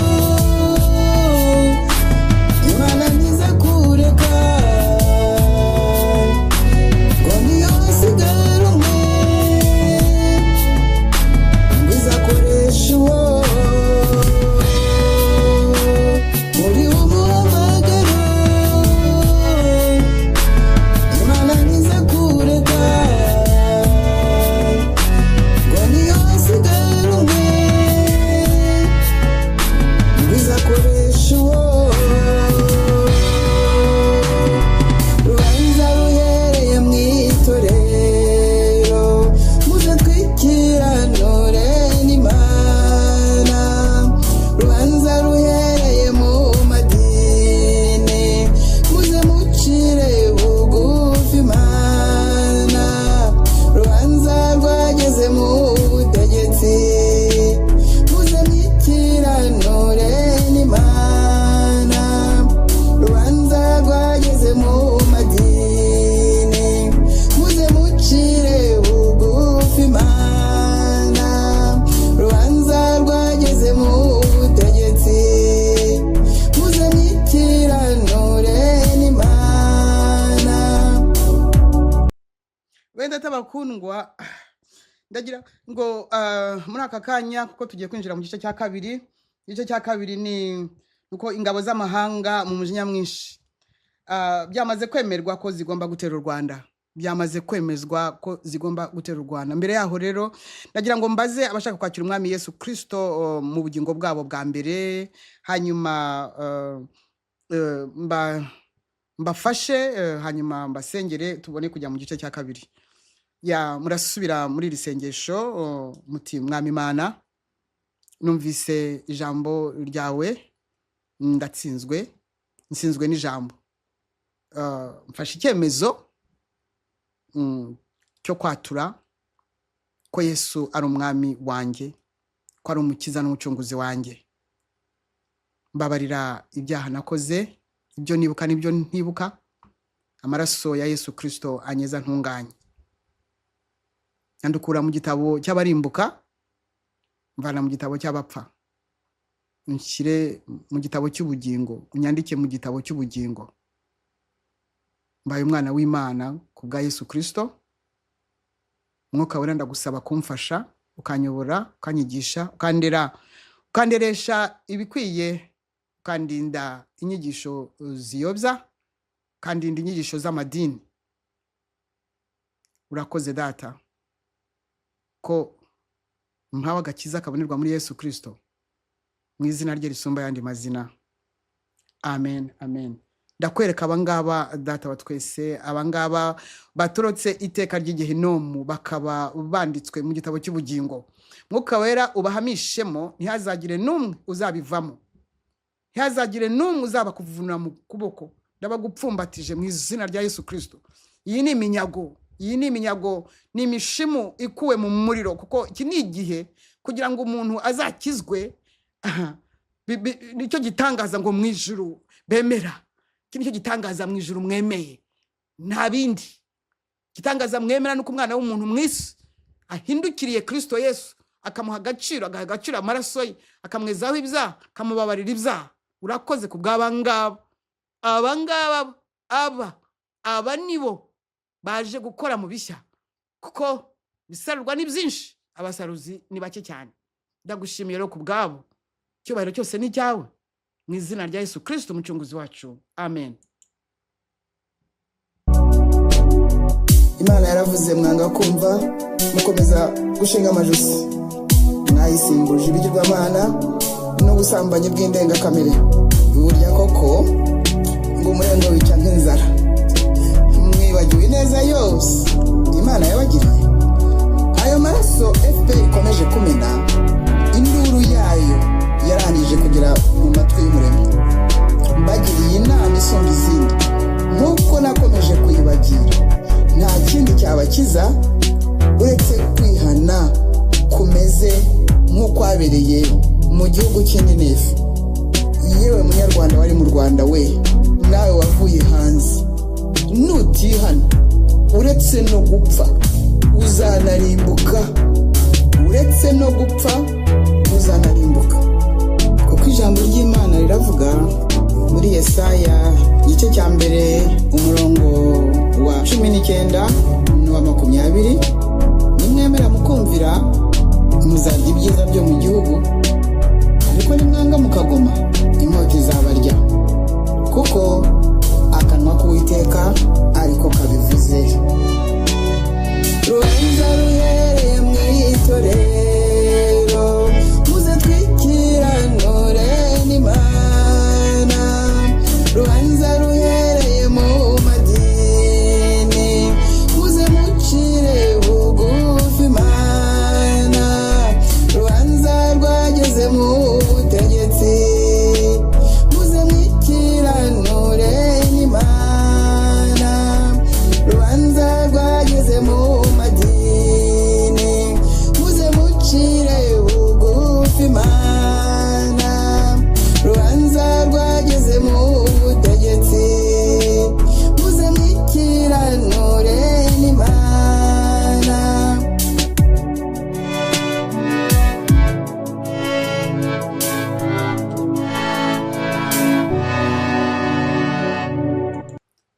S3: bakundwa ndagira ngo muri aka kanya kuko tugiye kwinjira mu gice cya kabiri. Igice cya kabiri ni uko ingabo z'amahanga mu mujinya mwinshi byamaze kwemerwa ko zigomba gutera u Rwanda. Byamaze kwemezwa ko zigomba gutera u Rwanda. Mbere yaho rero ndagira ngo mbaze abashaka kwakira umwami Yesu Kristo mu bugingo bwabo bwa mbere, hanyuma mbafashe, hanyuma mbasengere tubone kujya mu gice cya kabiri. Ya murasubira muri risengesho muti mwami Imana, numvise ijambo ryawe, ndatsinzwe, nsinzwe n'ijambo. Mfashe icyemezo cyo kwatura ko Yesu ari umwami wanjye, ko ari umukiza n'umucunguzi wanjye. Mbabarira ibyaha nakoze, ibyo nibuka n'ibyo ntibuka. Amaraso ya Yesu Kristo anyeza ntunganye. Yandukura mu gitabo cy'abarimbuka, mvana mu gitabo cy'abapfa, nshyire mu gitabo cy'ubugingo, unyandike mu gitabo cy'ubugingo. Mbaye umwana w'Imana ku bwa Yesu Kristo. Mwuka wera ndagusaba kumfasha, ukanyobora, ukanyigisha, ukanderesha ibikwiye, ukandinda inyigisho ziyobya, ukandinda inyigisho z'amadini. Urakoze data ko mpawe agakiza kabonerwa muri Yesu Kristo, mu izina rye risumba yandi mazina. Amen, amen. Ndakwereka abangaba data wa twese, abangaba batorotse iteka ry'igehinomu bakaba banditswe mu gitabo cy'ubugingo. Mwuka wera ubahamishemo, ntihazagire n'umwe uzabivamo, ntihazagire n'umwe uzaba kuvuna mu kuboko. Ndabagupfumbatije mu izina rya Yesu Kristo. Iyi ni iminyago, iyi ni iminyago, ni imishimu ikuwe mu muriro, kuko iki ni igihe kugira ngo umuntu azakizwe. Nicyo gitangaza ngo mu ijuru bemera. Iki nicyo gitangaza mu ijuru mwemeye, nta bindi. Gitangaza mwemera nuko umwana w'umuntu mwisi ahindukiriye Kristo Yesu, akamuha agaciro, agaha agaciro amaraso ye, akamwezaho ibyaha, akamubabarira ibyaha. Urakoze ku bw'abangaba. Abangaba aba nibo baje gukora mu bishya, kuko bisarurwa ni byinshi, abasaruzi ni bake cyane. Ndagushimiye rero ku bwabo. Cyubahiro cyose ni cyawe, mu izina rya Yesu Kristo umucunguzi wacu. Amen.
S2: Imana yaravuze mwanga kumva, mukomeza gushinga amajosi. Mwayisimbuje ibigirwamana n'ubusambanyi bw'indengakamere. Burya koko ngo umurendo wica nk'inzara. Mwibagiwe neza yose Imana yabagiriye. Ayo maraso FPR ikomeje kumena, induru yayo yarangije kugera mu matwi y'Umuremyi. Mbagiriye inama isumba izindi, nk'uko nakomeje kuyibagira. Nta kindi cyabakiza uretse kwihana kumeze nk'uko abereye mu gihugu cy'Ininive. Yewe munyarwanda wari mu Rwanda we, nawe wavuye hanze, nutihana uretse no gupfa uzanarimbuka. Uretse no gupfa uzanarimbuka, kuko ijambo ry'Imana riravuga muri Yesaya igice cya mbere umurongo wa 19 n'uwa 20, nimwemera mukumvira muzarya ibyiza byo mu gihugu, ariko nimwanga mukagoma inkota izabarya, kuko akanwa k'Uwiteka ariko kabivuze. Rubanza ruhereye mu itorero, muze twikiranure n'Imana. Rubanza ruhereye mu madini, muze mucire bugufi Imana. Rubanza rwageze mu butegetsi, muze mwikiranure n'Imana. Rubanza rwageze mu madini, muze mucire bugufi Imana. Rubanza rwageze mu butegetsi, muze mwikiranure n'Imana.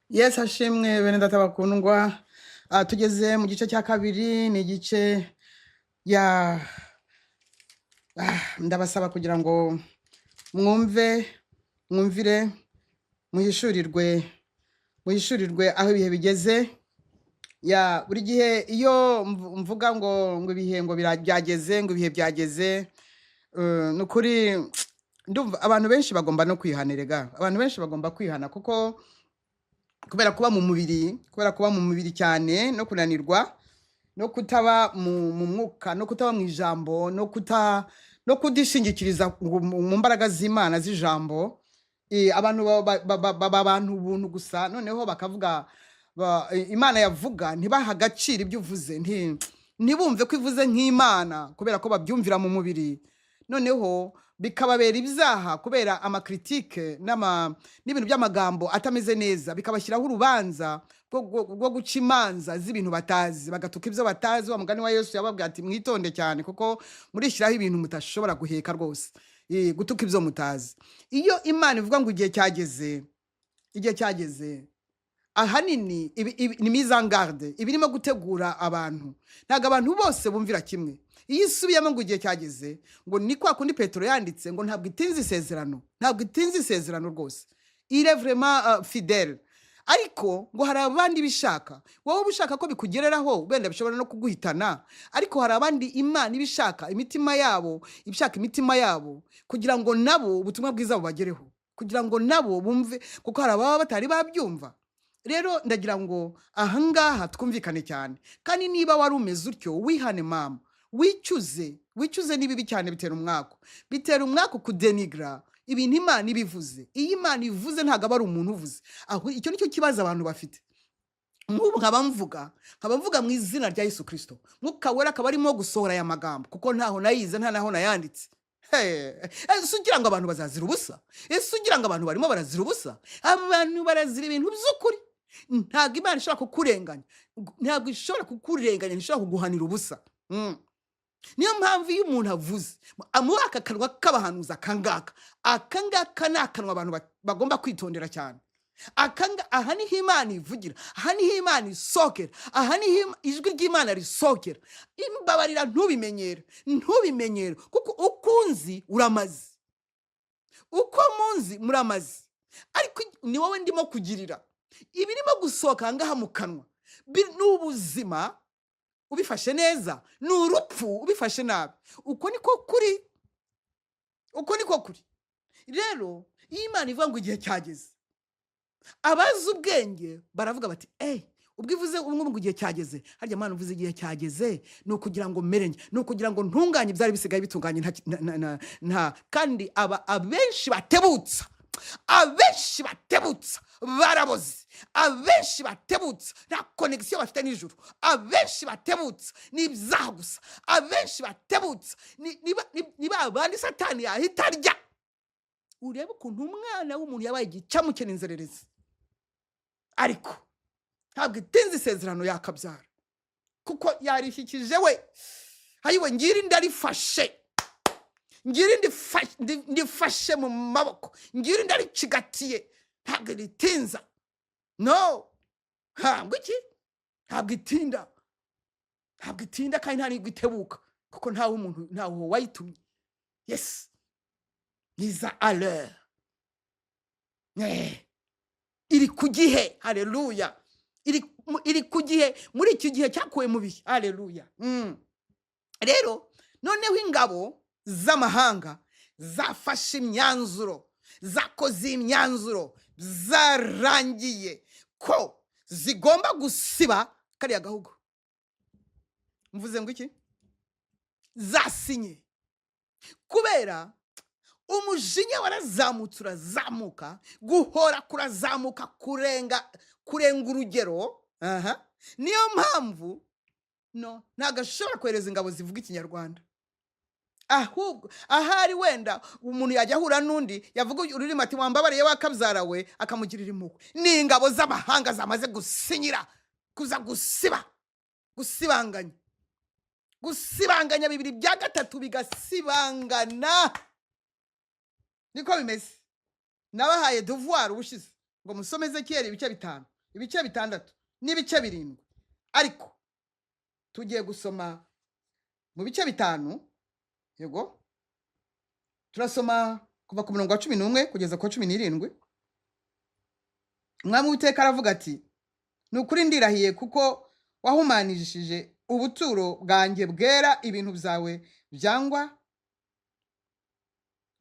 S3: Yes, ashimwe bene data bakundwa. tugeze mu gice cya kabiri ni igice ya ndabasaba kugira ngo mwumvire muhishurirwe aho ibihe bigeze ya buri gihe iyo mvuga ngo ibihe ngo byageze ngo ibihe byageze nukuri ndumva abantu benshi bagomba no kwihanirega abantu benshi bagomba kwihana kuko kubera kuba mu mubiri cyane no kunanirwa no kutaba mu mwuka no kutaba mu ijambo no kudishingikiriza mu mbaraga z'Imana z'ijambo abantu abantu ubuntu gusa noneho bakavuga Imana yavuga ntibaha agaciro ibyo uvuze ntibumve ko ivuze nk'Imana kubera ko babyumvira mu mubiri noneho bikababera ibyaha kubera amakritike n'ibintu by'amagambo atameze neza bikabashyiraho urubanza rwo guca imanza z'ibintu batazi bagatuka ibyo batazi wa mugani wa Yesu yababwira ati mwitonde cyane kuko murishyiraho ibintu mutashobora guheka rwose gutuka ibyo mutazi iyo Imana ivuga ngo igihe cyageze ahanini ni mise en garde ibirimo gutegura abantu ntago abantu bose bumvira kimwe iyo isubiyemo ngo igihe cyageze ngo ni kwa kundi Petero yanditse ngo ntabwo itinze isezerano rwose il est vraiment fidèle ariko ngo hari abandi bishaka wowe ubishaka ko bikugereraho benda bishobora no kuguhitana ariko hari abandi Imana ibishaka imitima yabo kugira ngo nabo ubutumwa bwiza bubagereho kugira ngo nabo bumve kuko hari ababa batari babyumva rero ndagira ngo ahangaha twumvikane cyane kandi niba wari umeze utyo wihane mama wicuze nibibi cyane bitera umwaka kudenigra ibintu Imana ibivuze iyo Imana ivuze ntago aba ari umuntu uvuze aho icyo nicyo kibazo abantu bafite nk'ubu nkaba mvuga mu izina rya Yesu Kristo Mwuka Wera akaba arimo gusohora aya magambo kuko ntaho nayize nta naho nayanditse ese ugira ngo abantu bazazira ubusa ese ugira ngo abantu barimo barazira ubusa abantu barazira ibintu by'ukuri ntago Imana ishobora kukurenganya ntishobora kuguhanira ubusa niyo mpamvu iyo umuntu avuze muri aka kanwa k'abahanuzi akangaka ni akanwa abantu bagomba kwitondera cyane aha niho Imana ivugira aha niho Imana isokera aha niho ijwi ry'Imana risokera imbabarira ntubimenyere kuko ukunzi uramaze uko munzi muramaze ariko ni wowe ndimo kugirira ibirimo gusohoka ngaha mu kanwa n'ubuzima ubifashe neza n'urupfu ubifashe nabi uko niko kuri rero iyo Imana ivuga ngo igihe cyageze abazi ubwenge baravuga bati ubwo ivuze ngo igihe cyageze harya Imana uvuze igihe cyageze ni ukugira ngo merenye ni ukugira ngo ntunganye byari bisigaye bitunganye kandi abenshi batebutsa baraboze abenshi batebutsa nta connection bafite n'ijuru abenshi batebutsa n'ibyaha gusa abenshi batebutsa niba abandi Satani yahita arya urebe ukuntu umwana w'umuntu yabaye igicamukene inzererezi ariko ntabwo itinze isezerano yakabyara kuko yarishyikije we hayiwe ngira ndarifashe ndifashe mu maboko ngira ndaricigatiye ntabwo ritinza no ntabwo itinda kandi nta nibwo itebuka kuko ntawe wayitumye yes niza alors iri ku gihe haleluya iri ku gihe muri iki gihe cyakuwe mu bihe haleluya rero noneho ingabo z'amahanga zafashe imyanzuro zakoze imyanzuro zarangiye ko zigomba gusiba kariya gahugu mvuze ngo iki zasinye kubera umujinya warazamutse urazamuka guhora kurazamuka kurenga urugero niyo mpamvu ntabwo ashobora kohereza ingabo zivuga ikinyarwanda ahubwo ahari wenda umuntu yajya ahura n'undi yavuga ururimi ati wambabariye wakabyara we akamugirira impuhwe ni ingabo z'amahanga zamaze gusinyira kuza gusibanganya bibiri bya gatatu bigasibangana niko bimeze nabahaye devoir ubushize ngo musomeze kera ibice 5 ibice 6 n'ibice 7
S1: ariko tugiye gusoma mu bice 5 yego turasoma kuva ku murongo wa 11 kugeza ku 17 Umwami w'Uwiteka aravuga ati nukuri ndirahiye kuko wahumanishije ubuturo bwanjye bwera ibintu byawe byangwa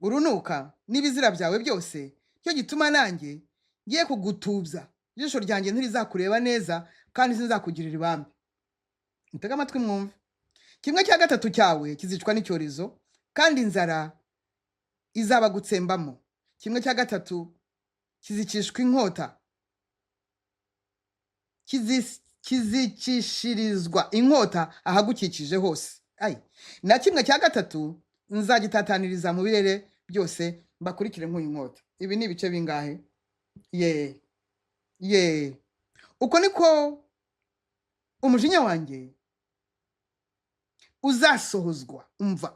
S1: urunuka n'ibizira byawe byose cyo gituma nanjye ngiye kugutubya ijisho ryanjye ntirizakureba neza kandi sinzakugirira ibambe mutega amatwi mwumve 1/3 cyawe kizicwa n'icyorezo kandi inzara izaba gutsembamo 1/3 kizicishwa inkota kizicishirizwa inkota ahagukikije hose na 1/3 nzagitataniriza mu birere byose mbakurikire nk'uyu nkota ibi ni ibice bingahe uko niko umujinya wanjye uzasohozwa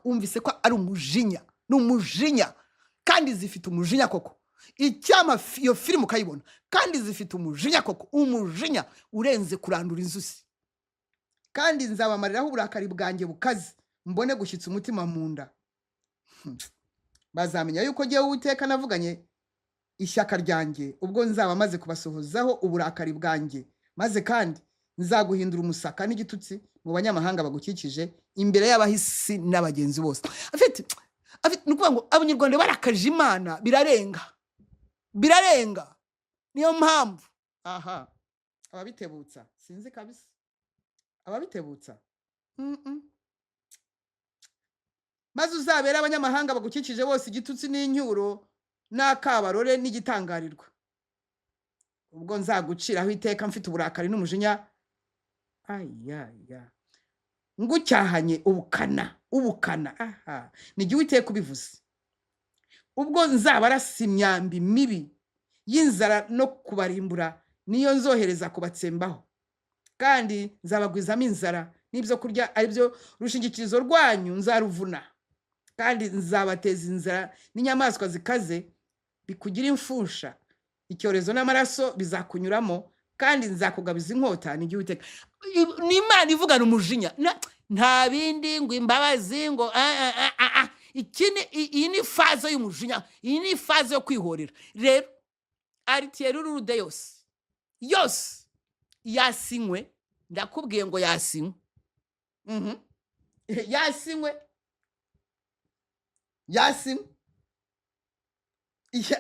S1: umvise ko ari umujinya n'umujinya kandi zifite umujinya koko icyama iyo filmu kayibona kandi zifite umujinya koko umujinya urenze kurandura inzuzi kandi nzabamariraho uburakari bwanjye bukaze mbone gushyitsa umutima mu nda bazamenya yuko giye Uwiteka navuganye ishyaka ryanjye ubwo nzaba maze kubasohozaho uburakari bwanjye maze kandi nzaguhindura umusaka n'igitutsi mu banyamahanga bagukikije imbere y'abahisi n'abagenzi bose afite nukuvuga ngo abanyarwanda barakaje Imana birarenga niyo mpamvu ababitebutsa sinzi kabisa ababitebutsa maze uzabera abanyamahanga bagukikije bose igitutsi n'inyuro n'akabarore n'igitangarirwa ubwo nzaguciraho iteka mfite uburakari n'umujinya ngucyahanye ubukana n'igihe Uwiteka ubivuze ubwo nzabarasa imyambi mibi y'inzara no kubarimbura niyo nzohereza kubatsembaho kandi nzabagwizamo inzara n'ibyo kurya ari byo rushingikirizo rwanyu nzaruvuna kandi nzabateza inzara n'inyamaswa zikaze bikugira imfusha icyorezo n'amaraso bizakunyuramo kandi nzakugabiza inkota n'igihe Uwiteka ni Imana ivugana umujinya nta bindi ngo imbabazi ngo iyi ni faze y'umujinya iyi ni faze yo kwihorera rero aritiyeri urude yose yasinywe ndakubwiye ngo yasinywe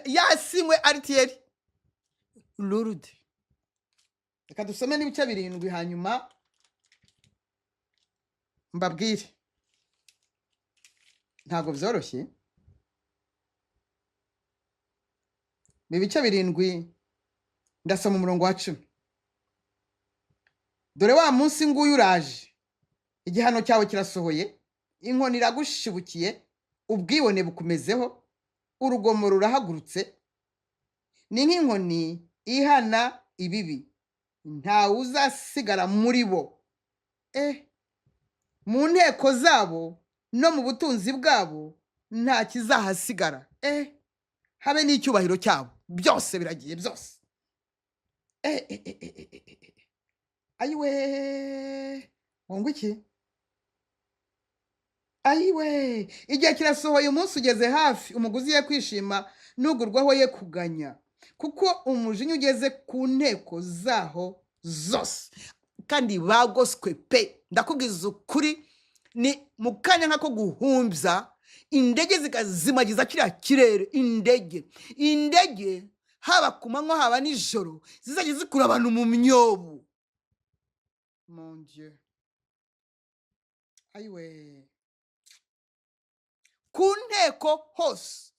S1: yasinywe aritiyeri urude reka dusome n'ibice 7 hanyuma mbabwire ntago byoroshye mu bice 7 ndasoma umurongo wa 10 dore wa munsi nguyu uraje igihano cyawe kirasohoye inkoni iragushibukiye ubwibone bukumezeho urugomo rurahagurutse ni nk'inkoni ihana ibibi nta uzasigara muri bo mu nteko zabo no mu butunzi bwabo nta kizahasigara habe n'icyubahiro cyabo byose biragiye byose ayiwe wongo iki ayiwe igihe kirasohoye umunsi ugeze hafi umuguzi ye kwishima n'ugurwaho ye kuganya kuko umujinya ugeze ku nteko zaho zose kandi bagoswe pe ndakubwiza ukuri ni mu kanya nk'ako guhumbya indege zikazimagiza kiriya kirere indege haba ku manywa haba nijoro zizajya zikura abantu mu myobo mon Dieu ayiwe ku nteko hose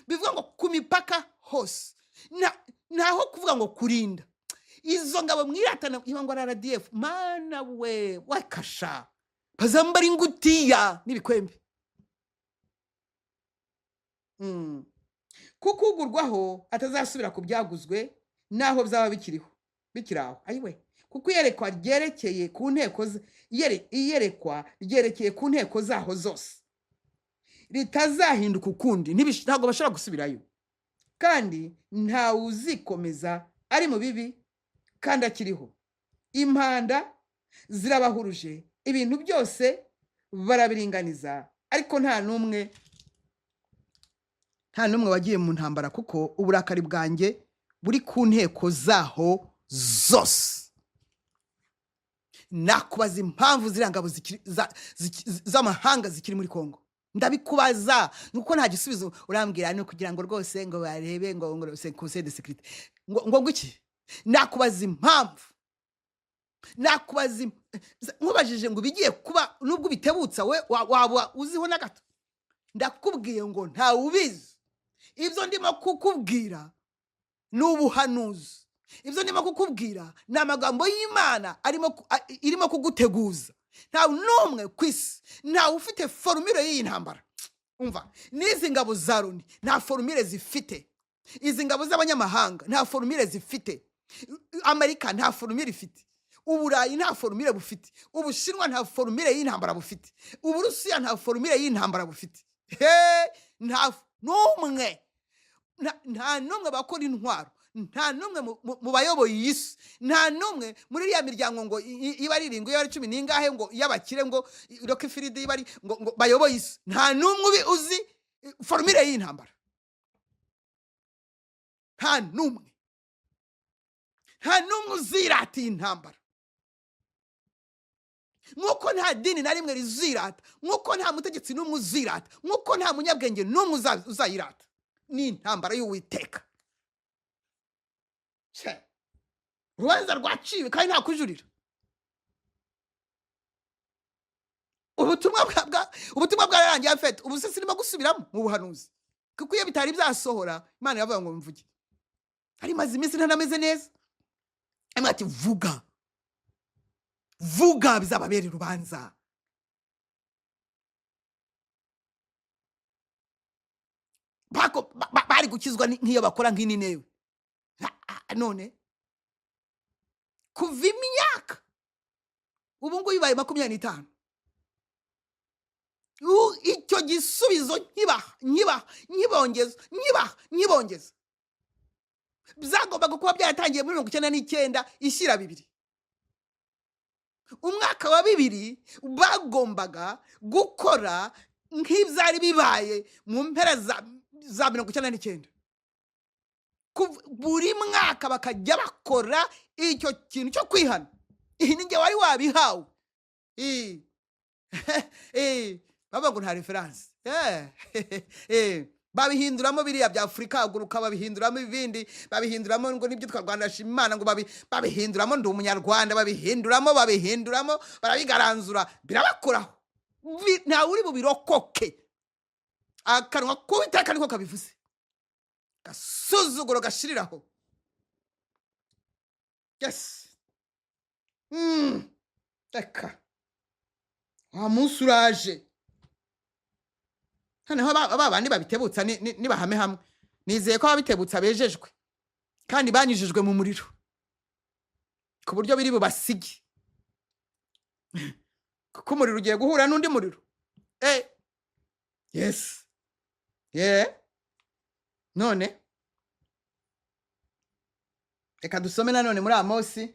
S1: bivuga ngo ku mipaka hose ntaho kuvuga ngo kurinda izo ngabo mwiratana iba ngo RDF mana we wakasha bazambara ingutiya n'ibikwembe kuko ugurwaho atazasubira ku byaguzwe naho byaba bikiraho ayiwe kuko iyerekwa ryerekeye ku nteko ryerekeye ku nteko zaho zose ritazahinduka ukundi ntabwo bashobora gusubirayo kandi ntawe uzikomeza ari mu bibi kandi akiriho impanda
S3: zirabahuruje ibintu byose barabiringaniza ariko nta numwe wagiye mu ntambara kuko uburakari bwanjye buri ku nteko zaho zose. Nakubaza impamvu zirangabo z'amahanga zikiri muri Kongo, ndabikubaza nuko nta gisubizo urambwira no kugira ngo rwose ngo barebe ngo conseil de sécurité ngo guki. Nakubaza impamvu, nakubaza nkubajije ngo bigiye kuba nubwo bitebutsa we waba uziho na gato. Ndakubwiye ngo nta ubizi. Ibyo ndimo kukubwira n'ubuhanuzi, ibyo ndimo kukubwira ni amagambo y'Imana irimo kuguteguza. Nta numwe kwisi nta ufite formule y'iyi ntambara. Umva, n'izi ngabo za Loni nta formule zifite, izi ngabo z'abanyamahanga nta formule zifite, Amerika nta formule ifite, Uburayi nta formule bufite, Ubushinwa nta formule y'intambara bufite, Uburusiya nta formule y'intambara bufite. Nta numwe bakora intwaro, nta numwe mu bayoboye isi, nta numwe muri ya miryango ngo iba ari 7 iba ari 10 ningahe ngo yabakire ngo Rockefeller iba ari ngo bayoboye isi, nta numwe uzi formule y'intambara. Nta numwe uzirata intambara, nkuko nta dini na rimwe rizirata, nkuko nta mutegetsi n'umwe uzirata, nkuko nta munyabwenge n'umwe uzayirata. Ni intambara y'Uwiteka. Urubanza rwaciwe kandi nta kujurira. Ubutumwa bwararangiye afite ubu se sinimo gusubiramo mu buhanuzi kuko iyo bitari byasohora Imana yavuga ngo mvuge. Ari maze iminsi ntanameze neza, Imana ati vuga bizababera urubanza. Bari gukizwa nk'iyo bakora nk'ininewe. None kuva imyaka ubu ngo bibaye 25 icyo gisubizo nyibongeza byagombaga kuba byatangiye muri 1999 ishyira 2. Umwaka wa 2 bagombaga gukora nk'ibyari bibaye mu mpera za 1999. Buri mwaka bakajya bakora icyo kintu cyo kwihana. Iyi ninge wari wabihawe. Baba ngo nta reference. Babihinduramo biriya bya Afrika aguruka, babihinduramo ibindi, babihinduramo ngo nibyo twarwanda Imana ngo babihinduramo ndi umunyarwanda, babihinduramo barabigaranzura birabakoraho. Nta uri bubirokoke. Akanwa k'Uwiteka niko kabivuze. Gasuzuguro gashiriraho. Yes. Eka. Wa munsi uraje. Hano abandi babitebutsa nibahame hamwe. Nizeye ko babitebutsa bejejwe. Kandi banyujijwe mu muriro. Ku buryo biri bubasige. Kuko umuriro ugiye guhura n'undi muriro. Yes. None reka dusome nanone muri Amosi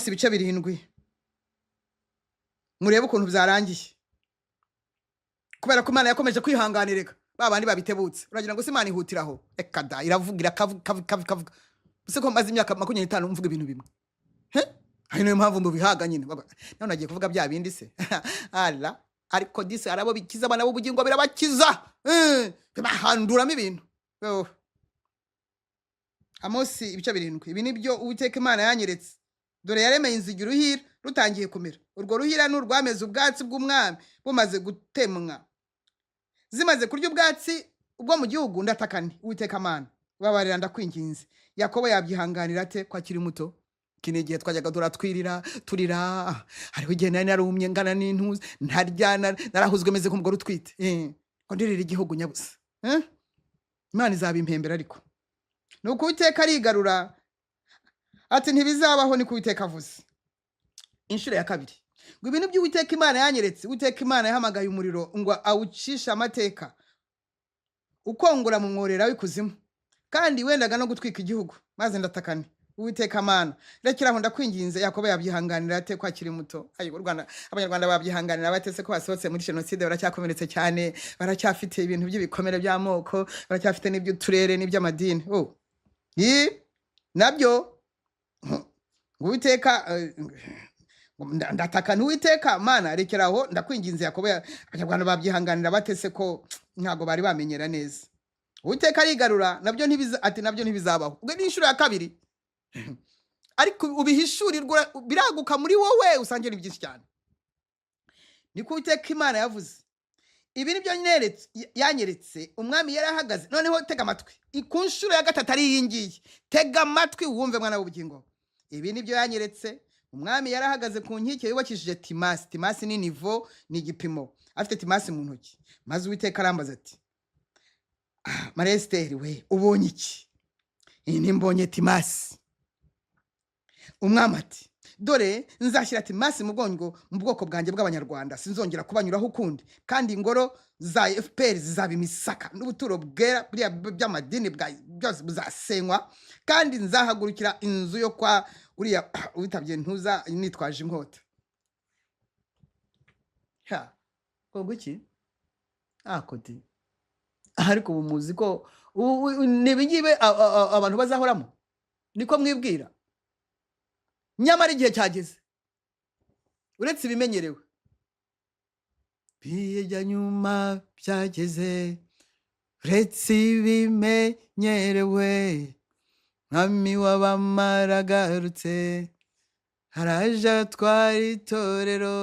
S3: ibice 7 murebe ukuntu byarangiye, kubera ko Imana yakomeje kwihanganireka babandi babitebutse. Uragira ngo se Imana ihutiraho? Eka da, iravugira kavuga use ko maze imyaka 25 mvuga ibintu bimwe. Hari niyo mpamvu mubihaga nyine. None nagiye kuvuga bya bindi se. Ala ariko disi arabo bikiza abana b'ubugingo birabakiza. Bahanduramo ibintu. Amosi ibice 7. Ibi nibyo Uwiteka Imana yanyeretse. Dore yaremeye inzigi uruhira rutangiye kumera. Urwo ruhira n'urwameze ubwatsi bw'umwami bumaze gutemwa. Zimaze kurya ubwatsi ubwo mu gihugu ndatakane Uwiteka Imana. Babarira ndakwinginze. Yakobo yabyihanganira ate kwa kiri muto? Kinegiye twajyaga turatwirira turira. Hariho igihe nari narumye ngana n'intuzi ntaryana narahuzwe meze nk'umugore utwite. Ko ndirira igihugu nyabusa. Imana izabimpembera ariko. Nuko Uwiteka arigarura ati ntibizabaho ni Uwiteka avuze. Inshuro ya 2. Ngo ibintu by'Uwiteka Imana yanyeretse. Uwiteka Imana yahamagaye umuriro ngo awucisha amateka ukongora mu mworera w'ikuzimu, kandi wendaga no gutwika igihugu. Maze ndatakane Uwiteka Mana rekeraho ndakwinginze Yakobo yabyihanganira ate ko akiri muto ayo Rwanda abanyarwanda babyihanganira batese ko basohotse muri genocide baracyakomeretse cyane baracyafite ibintu by'ibikomere by'amoko baracyafite n'iby'uturere n'iby'amadini nabyo Uwiteka ndataka n'Uwiteka Mana rekeraho ndakwinginze Yakobo abanyarwanda babyihanganira batese ko ntago bari bamenyera neza Uwiteka arigarura nabyo ntibizabaho ubwo ni inshuro ya kabiri ariko ubihishurirwa biraguka muri wowe usangira byinshi cyane niko Uwiteka Imana yavuze ibi nibyo yanyeretse umwami yarahagaze noneho tega amatwi ikunshuro ya gatatu ari yingiye tega amatwi wumve mwana w'ubugingo ibi nibyo yanyeretse umwami yarahagaze ku nkike yubakishije timasi ni nivo ni igipimo afite timasi mu ntoki maze Uwiteka arambaza ati Maria Esther we ubonye iki mbonye timasi umwami ati dore nzashyira timasi mu bwoko bwanjye bw'abanyarwanda sinzongera kubanyuraho ukundi kandi ingoro za FPR zizaba imisaka n'ubuturo bwera by'amadini byose buzasenywa kandi nzahagurukira inzu yo kwa uriya witabye ntuza nitwaje inkota koguki akoti ariko bumuzi ko nibigibe abantu bazahoramo niko mwibwira nyamara igihe cyageze uretse ibimenyerewe bijya nyuma byageze uretse ibimenyerewe mwami w'abamaragarutse haraje twari itorero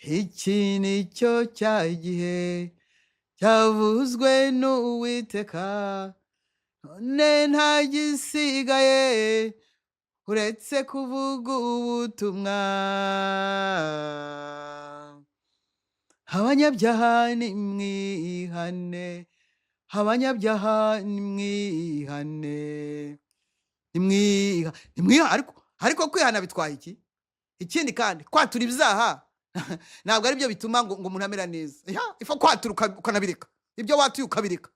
S3: iki nicyo cyagihe cyavuzwe n'Uwiteka none nta gisigaye uretse kuvuga ubutumwa abanyabyaha nimwihane abanyabyaha nimwihane ariko kwihana bitwaye iki ikindi kandi kwatura ibyaha ntabwo ari byo bituma ngo umuntu amera neza ifa kwatura ukanabireka ibyo watuye ukabireka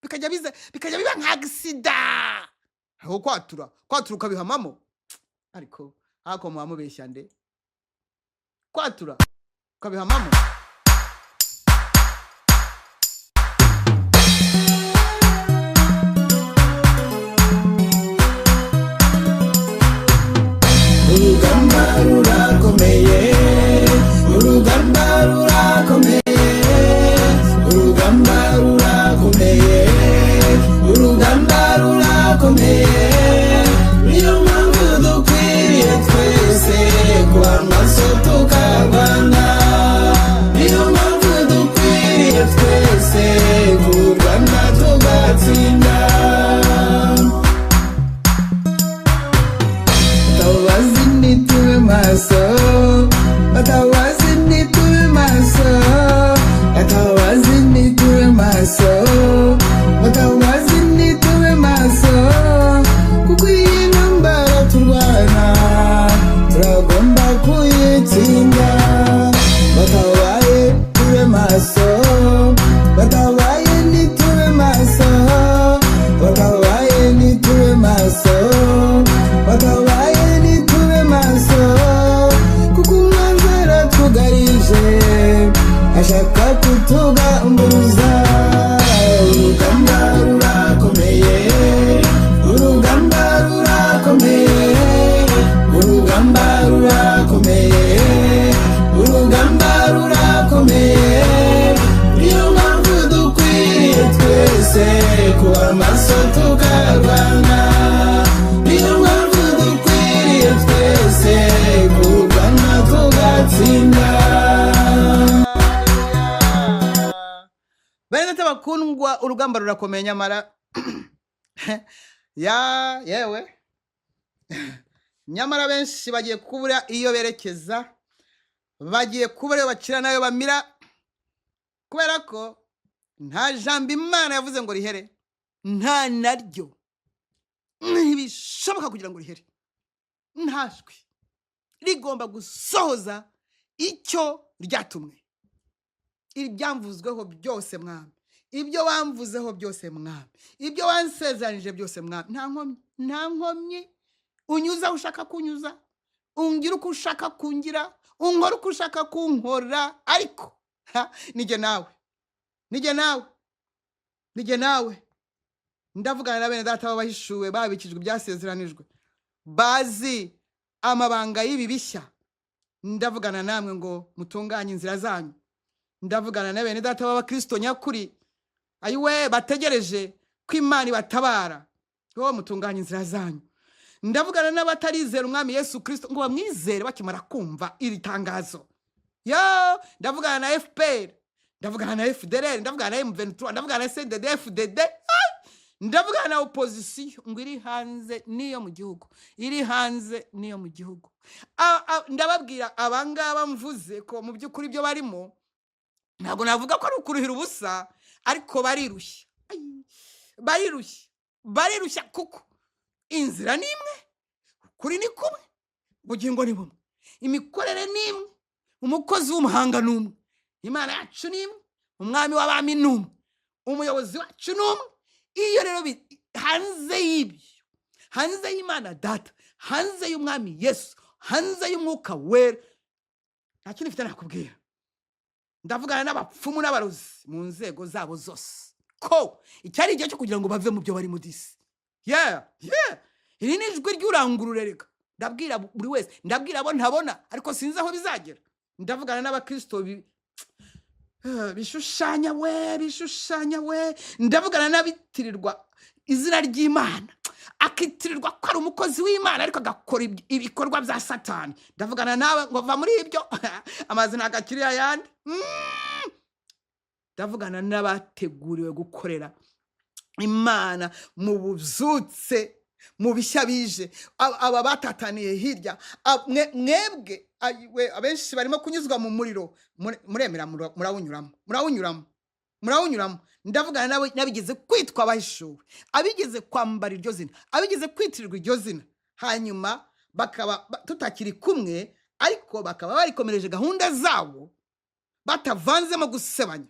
S3: bikajya biba nk'agisida aho kwatura ukabihamamo ariko hako muamubeshya nde kwatura ukabihamamo
S2: urugamba rurakomeye urugamba rurakomeye urugamba rurakomeye urugamba rurakomeye niyo mpamvu dukwiriye twese kuba maso tukarwana niyo mpamvu dukwiriye twese kurwana tugatsinda batabazi nitube maso batabazi nitube maso batabazi nitube maso batabazi nitube maso kuko iyi ntambara turwana turagomba kuyitsinda batabaye tube maso batabaye nitube maso batabaye nitube maso batabaye nitube maso kuko umwanzara tugarije ashaka kutugamburuza urugamba rurakomeye urugamba rurakomeye urugamba rurakomeye urugamba rurakomeye niyo mpamvu dukwiriye twese kuba maso tukarwana niyo mpamvu dukwiriye twese kurwana tugatsinda
S3: bene bakundwa urugamba rurakomeye nyamara yewe nyamara benshi bagiye kubura iyo berekeza bagiye kubura iyo bacira nayo bamira kubera ko nta jambo Imana yavuze ngo rihere nta naryo ntibishoboka kugira ngo rihere ntashwe rigomba gusohoza icyo ryatumwe ibyamvuzweho byose mwami
S1: ibyo wamvuzeho byose mwami, ibyo wansezeranije byose mwami, nta nkomyi, unyuza aho ushaka kunyuza, ungira uko ushaka kungira, unkora uko ushaka kunkora, ariko nijye nawe ndavugana na bene data babahishuwe, babikijwe ibyasezeranijwe, bazi amabanga y'ibi bishya. Ndavugana namwe ngo mutunganye inzira zanyu. Ndavugana na bene data b'abakristo nyakuri, ayiwe bategereje ko Imana ibatabara, ngo mutunganye inzira zanyu. Ndavugana n'abatarizera umwami Yesu Kristo ngo bamwizere bakimara kumva iri tangazo. Ndavugana na FPR, ndavugana na FDLR, ndavugana na M23, ndavugana na CNDD-FDD, ndavugana na opposition ngo iri hanze niyo mu gihugu, iri hanze niyo mu gihugu. Ndababwira abangaba mvuze ko mu by'ukuri byo barimo ntabwo navuga ko ari ukuruhira ubusa, ariko barirushya kuko inzira ni imwe, ukuri ni kumwe, ubugingo ni bumwe, imikorere ni imwe, umukozi w'umuhanga ni umwe, Imana yacu ni imwe, umwami w'abami ni umwe, umuyobozi wacu ni umwe. Iyo rero hanze y'ibyo, hanze y'Imana Data, hanze y'umwami Yesu, hanze y'umwuka wera, nta kintu mfite nakubwira. Ndavugana n'abapfumu n'abarozi mu nzego zabo zose ko icyari igihe cyo kugira ngo bave mu byo bari mu disi. Iri ni ijwi ry'urangurure reka. Ndabwira buri wese, ndabwira abo ntabona ariko sinzi aho bizagera. Ndavugana n'abakristo bishushanya we, ndavugana n'abitirirwa izina ry'Imana, akitirirwa ko ari umukozi w'Imana ariko agakora ibikorwa bya Satani. Ndavugana nawe ngo va muri ibyo amazina agakiri ayandi. Ndavugana n'abateguriwe gukorera Imana mu bubyutse, mu bishya bije, aba batataniye hirya, mwebwe abenshi barimo kunyuzwa mu muriro, muremera murawunyuramo. Ndavugana n'abigeze kwitwa abahishuwe, abigeze kwambara iryo zina, abigeze kwitirirwa iryo zina, hanyuma bakaba tutakiri kumwe, ariko bakaba barikomereje gahunda zabo batavanzemo gusebanya.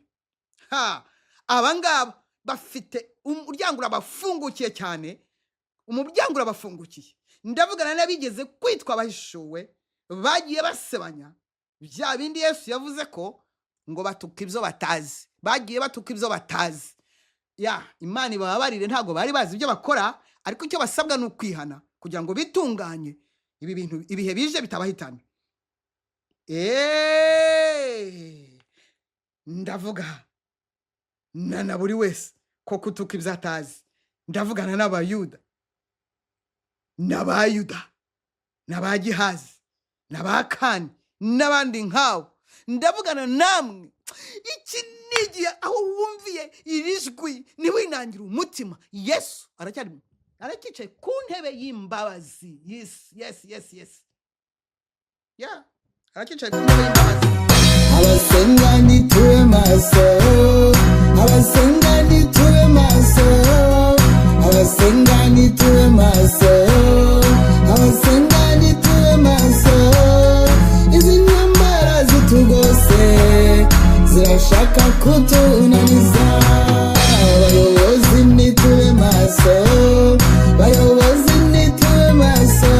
S1: Abangaba bafite umuryango urabafungukiye cyane, umuryango urabafungukiye. Ndavugana n'abigeze kwitwa abahishuwe, bagiye basebanya bya bindi Yesu yavuze ko ngo batuka ibyo batazi, bagiye batuka ibyo batazi. Imana ibabarire, ntabwo bari bazi ibyo bakora, ariko icyo basabwa ni ukwihana kugira ngo bitunganye, ibi bintu ibihe bije bitabahitana. Ndavuga na buri wese ko kutuka ibyo atazi. Ndavugana n'abayuda, n'abagihazi, n'abakani, n'abandi nkawo. Ndavugana namwe, iki nigiye aho wumviye iri jwi niwinangira umutima. Yesu aracyicaye ku ntebe y'imbabazi. Yes. Aracyicaye ku ntebe y'imbabazi.
S2: Abasenga nitube maso, abasenga nitube maso, abasenga nitube maso, abasenga nitube maso. Izi nyambara zitugose zirashaka kutunaniza. Abayobozi nitube maso, bayobozi nitube maso,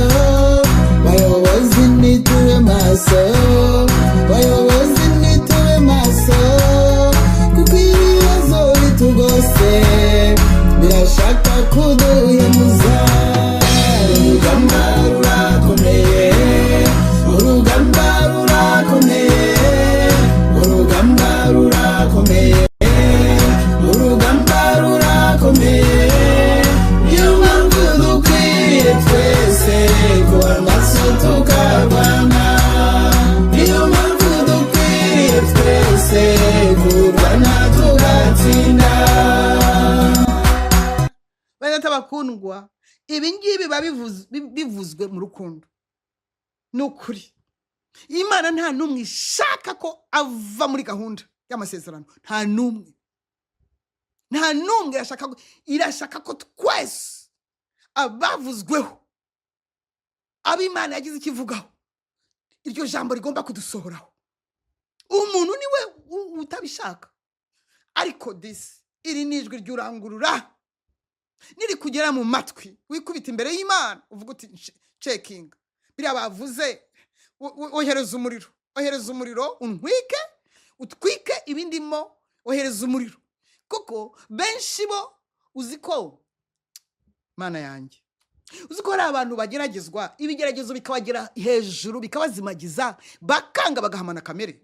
S2: bayobozi nitube maso, bayobozi nitube maso, kuko ibibazo bitugose birashaka kuduhemuza. Urugamba rurakomeye, urugamba rurakomeye, urugamba rurakomeye, urugamba rurakomeye. Niyo mpamvu dukwiye twese kuba maso tukarwana, niyo mpamvu dukwiye twese kurwana tugatsinda.
S1: Bene tabakundwa, ibi ngibi bivuzwe mu rukundo. Ni ukuri Imana nta n'umwe ishaka ko ava muri gahunda y'amasezerano, nta n'umwe irashaka ko twese abavuzweho, ab'Imana yagize ikivugaho, iryo jambo rigomba kudusohoraho. Umuntu niwe utabishaka, ariko iri nijwi ryurangurura niri kugera mu matwi wikubita imbere y'Imana uvuga uti checking biriya bavuze ohereza umuriro untwike utwike ibindimo ohereza umuriro kuko benshi bo uziko Mana yanjye uziko ari abantu bageragezwa ibigeragezo bikabagera hejuru bikabazimagiza bakanga bagahamana kamere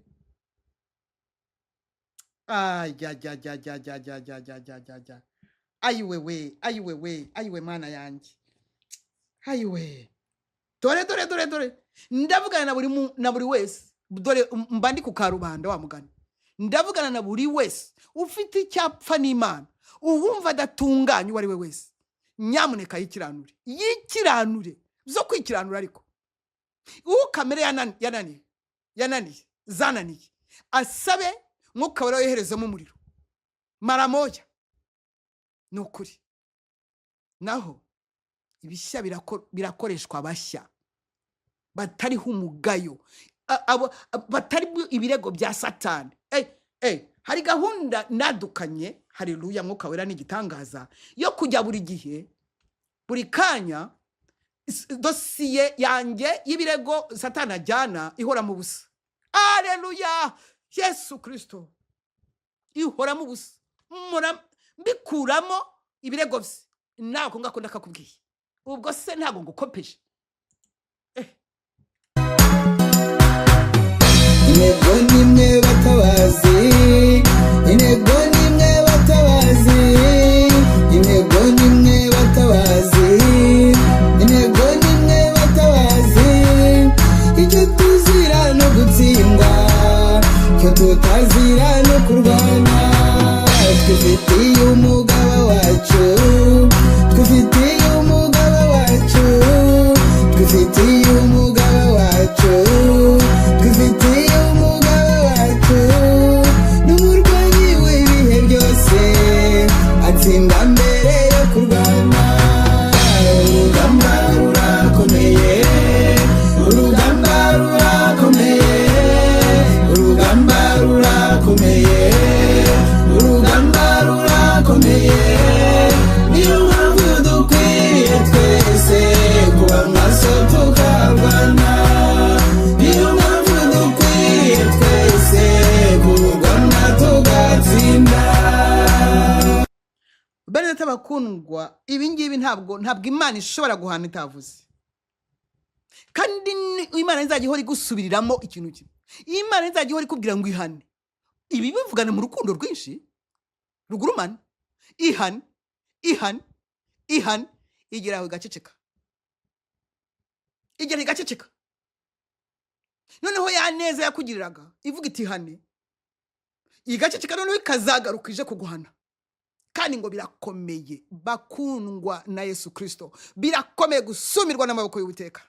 S1: ayiwe Mana yanjye ayiwe dore ndavugana na buri wese dore mbandi ku karubanda wa mugani ndavugana na buri wese ufite icyapfa n'Imana uwumva adatunganye uwo ari we wese nyamuneka yikiranure zo kwikiranura ariko uwo kamere zananiye asabe mwuka wera yoherezemo umuriro mara moja nukuri naho ibishya birakoreshwa bashya batariho umugayo batari ibirego bya Satani hari gahunda nadukanye haleluya mwuka wera n'igitangaza yo kujya buri gihe buri kanya dosiye yanjye y'ibirego Satani ajyana ihora mu busa haleluya Yesu Kristo ihora mu busa mbikuramo ibirego bye nako ngakunda kakubwiye ubwo se ntago ngukopeje
S2: intego nimwe batabazi intego nimwe batabazi intego nimwe batabazi intego nimwe batabazi icyo tuzira no gutsindwa cyo tutazira no kurwana twifitiye umugaba wacu twifitiye umugaba wacu twifitiye umugaba wacu twifitiye umugaba wacu n'umurwanyi w'ibihe byose atsinda mbere yo kurwana urugamba rurakomeye urugamba rurakomeye urugamba rurakomeye urugamba rurakomeye niyo mpamvu dukwiye twese kuba maso tukarwana niyo mpamvu dukwiye twese kurwana tugatsinda
S1: bene tabakundwa ibingibi ntabwo Imana ishobora guhana itavuze kandi Imana izajya ihora igusubiriramo ikintu kimwe Imana izajya ihora ikubwira ngo ihane ibi bivugana mu rukundo rwinshi rugurumana ihane igera aho gaceceka noneho yaneza yakugiriraga ivuga iti ihane igaceceka noneho ikazagaruka ije kuguhana kandi ngo birakomeye bakundwa na Yesu Kristo birakomeye gusumirwa n'amaboko y'Uwiteka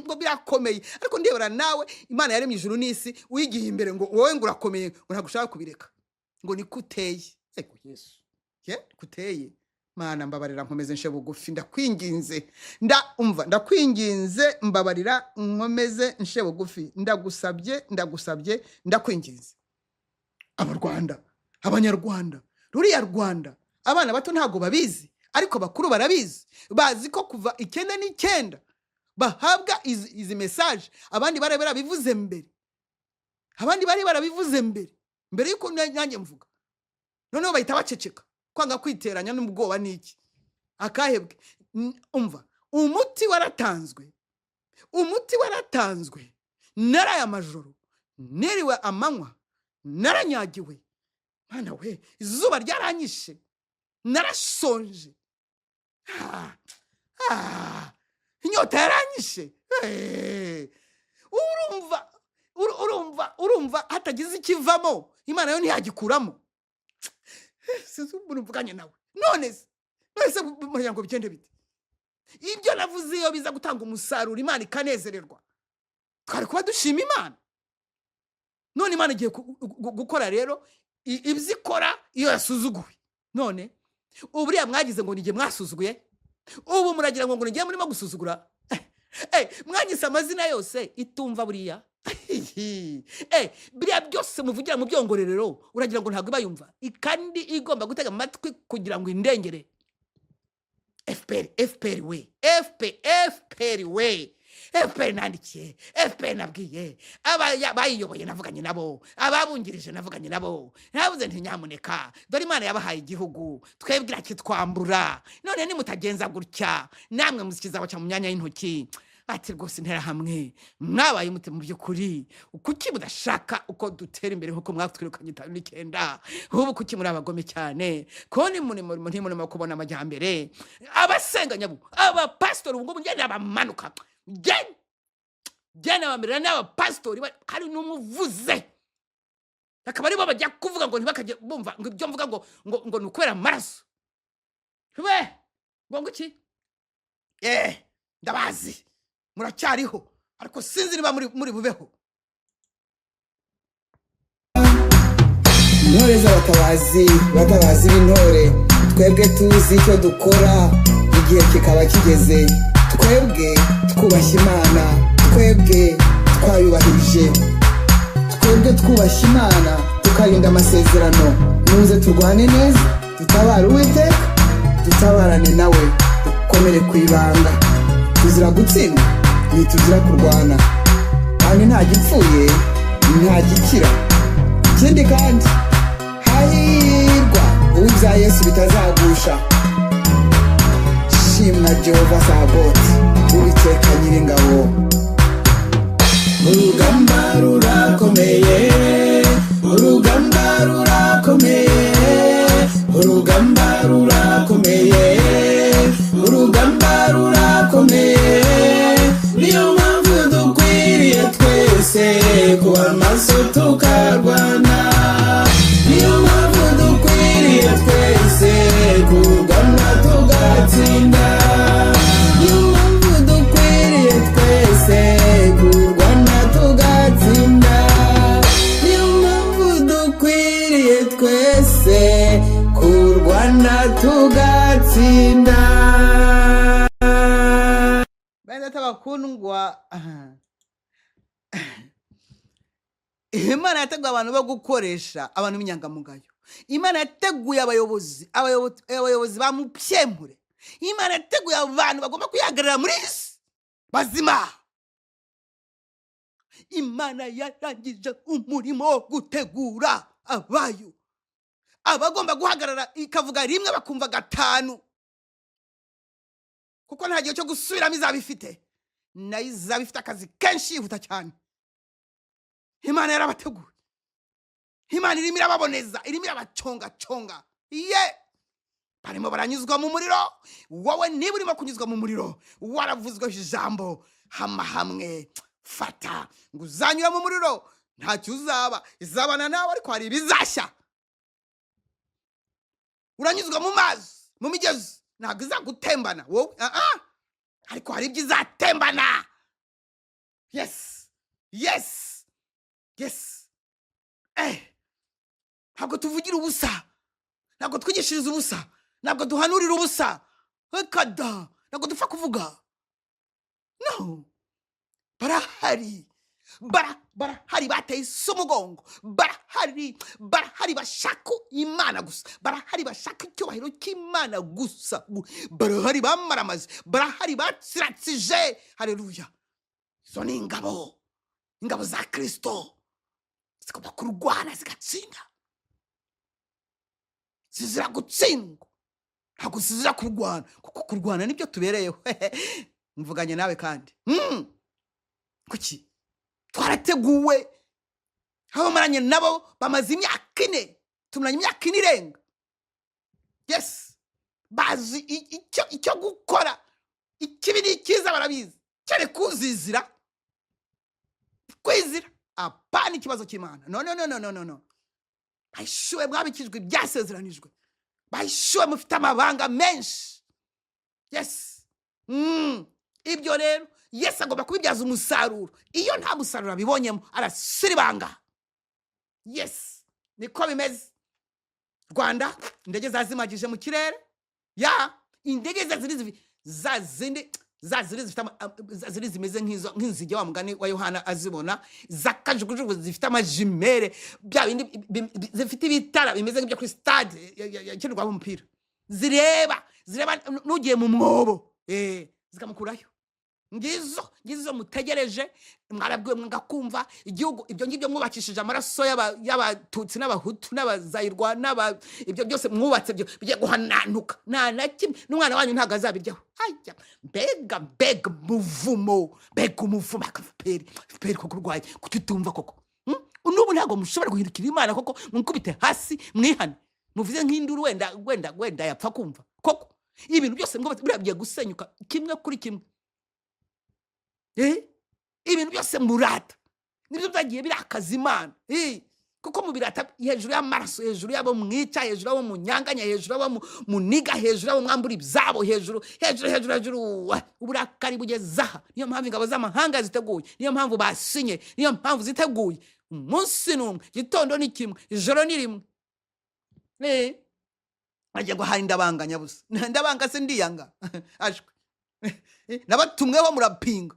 S1: ngo birakomeye ariko ndebera nawe Imana yaremye ijuru n'isi uyigiye imbere ngo wowe ngo urakomeye uragushaka kubireka ngo nikuteye Yesu kuteye Mana mbabarira nkomeze nshe bugufi ndakwinginze ndakwinginze mbabarira nkomeze nshe bugufi ndagusabye ndakwinginze abarwanda abanyarwanda ruriya Rwanda abana bato ntago babizi ariko bakuru barabizi bazi ko kuva 19 bahabwa izi message abandi bari barabivuze mbere yuko nanjye mvuga noneho bahita baceceka kwanga kwiteranya n'ubwoba niki akahebwe umva umuti waratanzwe naraya majoro niriwe amanywa naranyagiwe Mana we izuba ryaranyishe narashonje inyota yaranyishe urumva hatagize ikivamo Imana yo ntiyagikuramo sinzi mvuganye nawe none se muryango bigende bite ibyo navuze iyo biza gutanga umusaruro Imana ikanezererwa twari kuba dushima Imana none Imana igiye gukora rero ibzikora iyo yasuzuguwe none uburiya mwagize ngo nige mwasuzuguye ubu muragira ngo nige murimo gusuzugura mwanyise amazina yose itumva buriya biriya byose muvugira mu byongorerero uragira ngo ntabwo ibayumva kandi igomba gutega amatwi kugira ngo indengere. FPR we FPR nandikiye, FPR nabwiye, bayiyoboye navuganye nabo, ababungirije navuganye nabo, navuze nti nyamuneka dore Imana yabahaye igihugu twebwira kitwambura, none nimutagenza gutya namwe muzikizaho cya mu myanya y'intoki. Ati rwose intera hamwe mwabaye mute mu by'ukuri, kuki mudashaka uko dutera imbere nkuko mwatwirukanye 5 ubu kuki muri abagome cyane, ko ni ntimurimo kubona amajyambere. Abasenganya bo abapastori ubu ngubu ngende abamanuka gena bamerera n'abapastori hari n'umuvuze akaba aribo bajya kuvuga ngo ntibakaje bumva ngo ibyo mvuga ngo nukwera amaraso ngo nguki ndabazi muracyariho ariko sinzi niba muri bubeho.
S2: Intore z'abatabazi b'intore twebwe tuzi icyo dukora igihe kikaba kigeze, twebwe twubashye Imana, twebwe twayubahirije, twebwe twubashye Imana tukarinda amasezerano. Muze turwane neza, tutabare Uwiteka, tutabarane nawe, dukomere ku ibanga. Tuzira gutsinda ntituzira kurwana, kandi nta gipfuye nta gikira. Ikindi kandi hahirwa uw'ibya Yesu bitazagusha. Shimwa Jehova Saboti Uwiteka Nyiringabo. Urugamba rurakomeye, urugamba rurakomeye, urugamba rurakomeye, urugamba rurakomeye. Niyo mpamvu dukwiriye twese kuba maso tukarwana, niyo mpamvu dukwiriye twese kurwana tugatsinda, niyo mpamvu dukwiriye twese kurwana tugatsinda, niyo mpamvu dukwiriye twese kurwana tugatsinda.
S1: Bene tabakundwa, Imana yateguye abantu bo gukoresha abantu b'inyangamugayo. Imana yateguye abayobozi ba Byemejwe. Imana yateguye abantu bagomba kuyagarira muri isi bazima. Imana yarangije umurimo wo gutegura abayo abagomba guhagarara ikavuga rimwe bakumva 5, kuko nta gihe cyo gusubiramo izabifite, nayo izabifite akazi kenshi yihuta cyane. Imana yarabateguye, Imana irimo irababoneza, irimo irabaconga. Barimo baranyuzwa mu muriro. Wowe niba urimo kunyuzwa mu muriro waravuzweho ijambo hamwe fata ngo uzanyura mu muriro ntacyo uzaba, izabana nawe ariko hari ibizashya. Uranyuzwa mu mazi mu migezi ntabwo izagutembana wowe, ariko hari ibyo izatembana. Yes. Ntabwo tuvugira ubusa, ntabwo twigishiriza ubusa, ntabwo duhanurira ubusa, ntabwo dupfa kuvuga. No, barahari bateye umugongo, barahari bashaka Imana gusa, barahari bashaka icyubahiro cy'Imana gusa, barahari bamaramaze, barahari batsiratsije. Haleluya. Izo ni ingabo za Kristo zigomba kurwana zigatsinda. Zizira gutsindwa, ntabwo zizira kurwana, kuko kurwana nibyo tubereyeho. Mvuganye nawe kandi kuki twarateguwe, abamaranye nabo bamaze imyaka 4, tumaranye imyaka 4 irenga. Bazi icyo gukora, ikibi n'ikiza barabizi, cyane kuzizira kwizira apana ikibazo cy'Imana. No. Bahishuwe mwabikijwe byasezeranijwe, bahishuwe mufite amabanga menshi. Ibyo rero Yesu agomba kubibyaza umusaruro. Iyo nta musaruro abibonyemo arasiribanga. Niko bimeze. Rwanda indege zazimagije mu kirere, indege zazindi zaziri zimeze nk'inzige wa mugani wa Yohana azibona zakajugujugu zifite amajimere bya bindi zifite ibitara bimeze nk'ibyo kuri stade yakinirwa umupira zireba nugiye mu mwobo zikamukurayo ngizo mutegereje mwarabwiwe mwakumva igihugu ibyo ngibyo mwubakishije amaraso y'abatutsi n'abahutu n'abazayirwa ibyo byose mwubatse byo bigiye guhananuka nta kimwe n'umwana wanyu ntago azabiryaho ajya mbega umuvumo peri koko urwaye kututumva koko n'ubu ntago mushobora guhindukira Imana koko mukubite hasi mwihane muvuze nk'induru wenda yapfa kumva koko ibintu byose mwubatse biragiye gusenyuka kimwe kuri kimwe ibintu byose murata nibyo byagiye birakaza Imana kuko mubirata hejuru y'amaraso hejuru yabo mwica hejuru yabo munyanganya hejuru yabo muniga hejuru yabo mwambura ibyabo hejuru uburakari bugezaha niyo mpamvu ingabo z'amahanga ziteguye niyo mpamvu basinye niyo mpamvu ziteguye umunsi n'umwe gitondo ni kimwe ijoro ni rimwe ajya ngo hari ndabanganya busa ndabanga se ndiyanga ashwe nabatumweho murapinga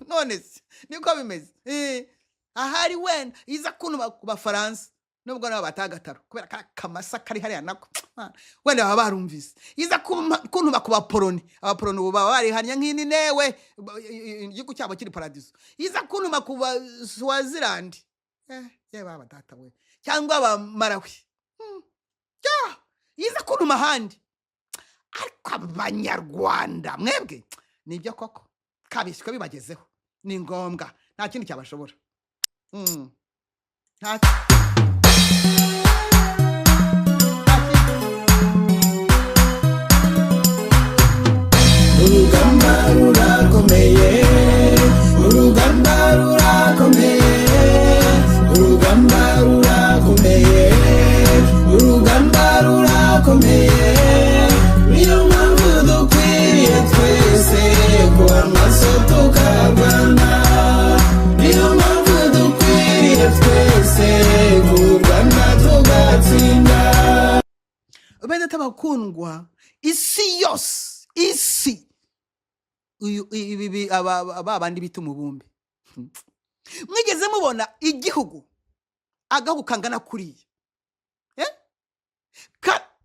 S1: none se niko bimeze ahari wenda iza kunuma ku Bafaransa nubwo nabo batagataro kubera kamasa kari hariya nako wenda baba barumvise iza kunuma ku Bapoloni Abapoloni ubu baba barihanya nk'ini newe igihugu cyabo kiri paradiso iza kunuma ku Swaziland baba data we cyangwa Abamarawi iza kunuma handi ariko Abanyarwanda mwebwe nibyo koko kabishywe bibagezeho ni ngombwa nta kindi cyabashobora
S2: urugamba rurakomeye urugamba rurakomeye urugamba rurakomeye urugamba rurakomeye niyo mpamvu dukwiriye twese kuba maso tukarwana niyo mpamvu dukwiriye twese kurwana tugatsinda
S1: bene tabakundwa isi yose ibi abandi bita umubumbe mwigeze mubona igihugu agahugu kangana kuriya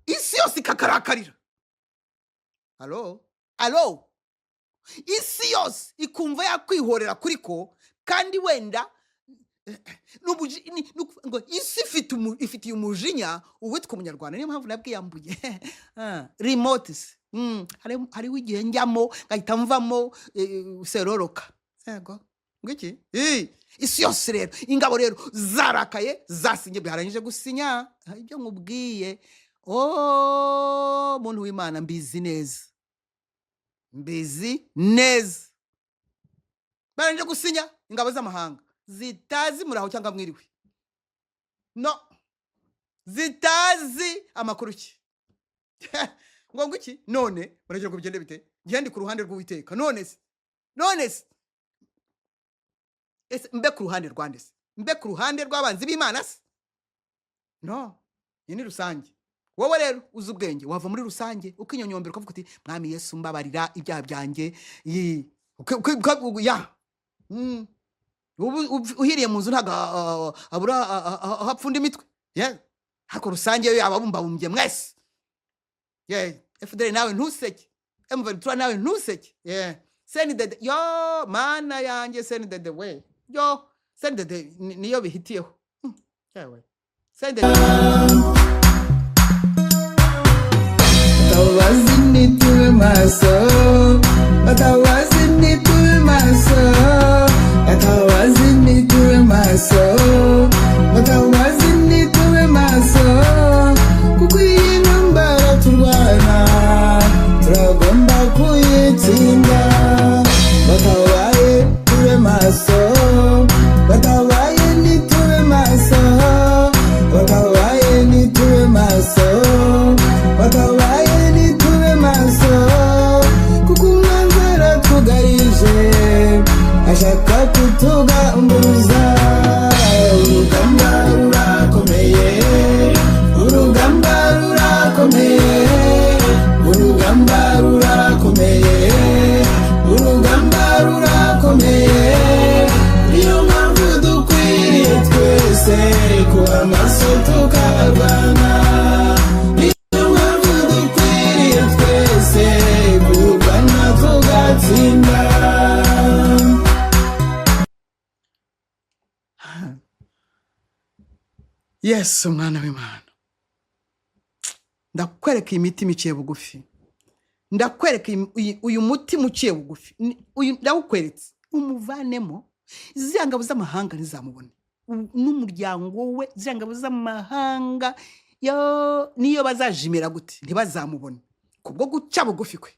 S1: isi yose kakarakarira alo isi yose ikumva yakwihorera kuriko kandi wenda ngo isi ifitiye umujinya uwitwa umunyarwanda niyo mpamvu nabwiyambuye remote hariho igihe njyamo ngahita mvamo seroroka yego ngiki isi yose rero ingabo rero zarakaye zasinye biharanyije gusinya ibyo nkubwiye muntu w'Imana mbizi neza baranje gusinya ingabo z'amahanga zitazi muraho cyangwa mwiriwe no zitazi amakuru ki ngo ngiki none baragira ko bigende bite gihandi ku ruhande rw'Uwiteka none se mbe ku ruhande rwande se mbe ku ruhande rw'abanzi b'Imana se no ni rusange wowe rero uzi ubwenge wava muri rusange ukinyonyombera ukavuga uti mwami Yesu mbabarira ibyaha byanjye uhiriye mu nzu ntago abura hapfunda imitwe hako rusange yo ababumbabumbye mwese FDL nawe ntuseke M23 nawe ntuseke sendede yo mana yanjye sendede we yo sendede niyo bihitiyeho yewe sendede
S2: batabazi nitube maso batabazi nitube maso batabazi nitube maso batabazi nitube maso kuko iyi ntambara turwana turagomba kuyitsinda batabaye tube maso batabaye nitube maso batabaye nitube maso batabaye nitube maso kuko umwanzara tugarije ashaka kutugambuza urugamba
S1: Yesu mwana w'Imana, ndakwereka imitima iciye bugufi, ndakwereka uyu mutima uciye bugufi, ndawukweretse umuvanemo. Ziriya ngabo z'amahanga ntizamubone, n'umuryango we, ziriya ngabo z'amahanga niyo bazajimira gute ntibazamubone, kubwo guca bugufi kwe,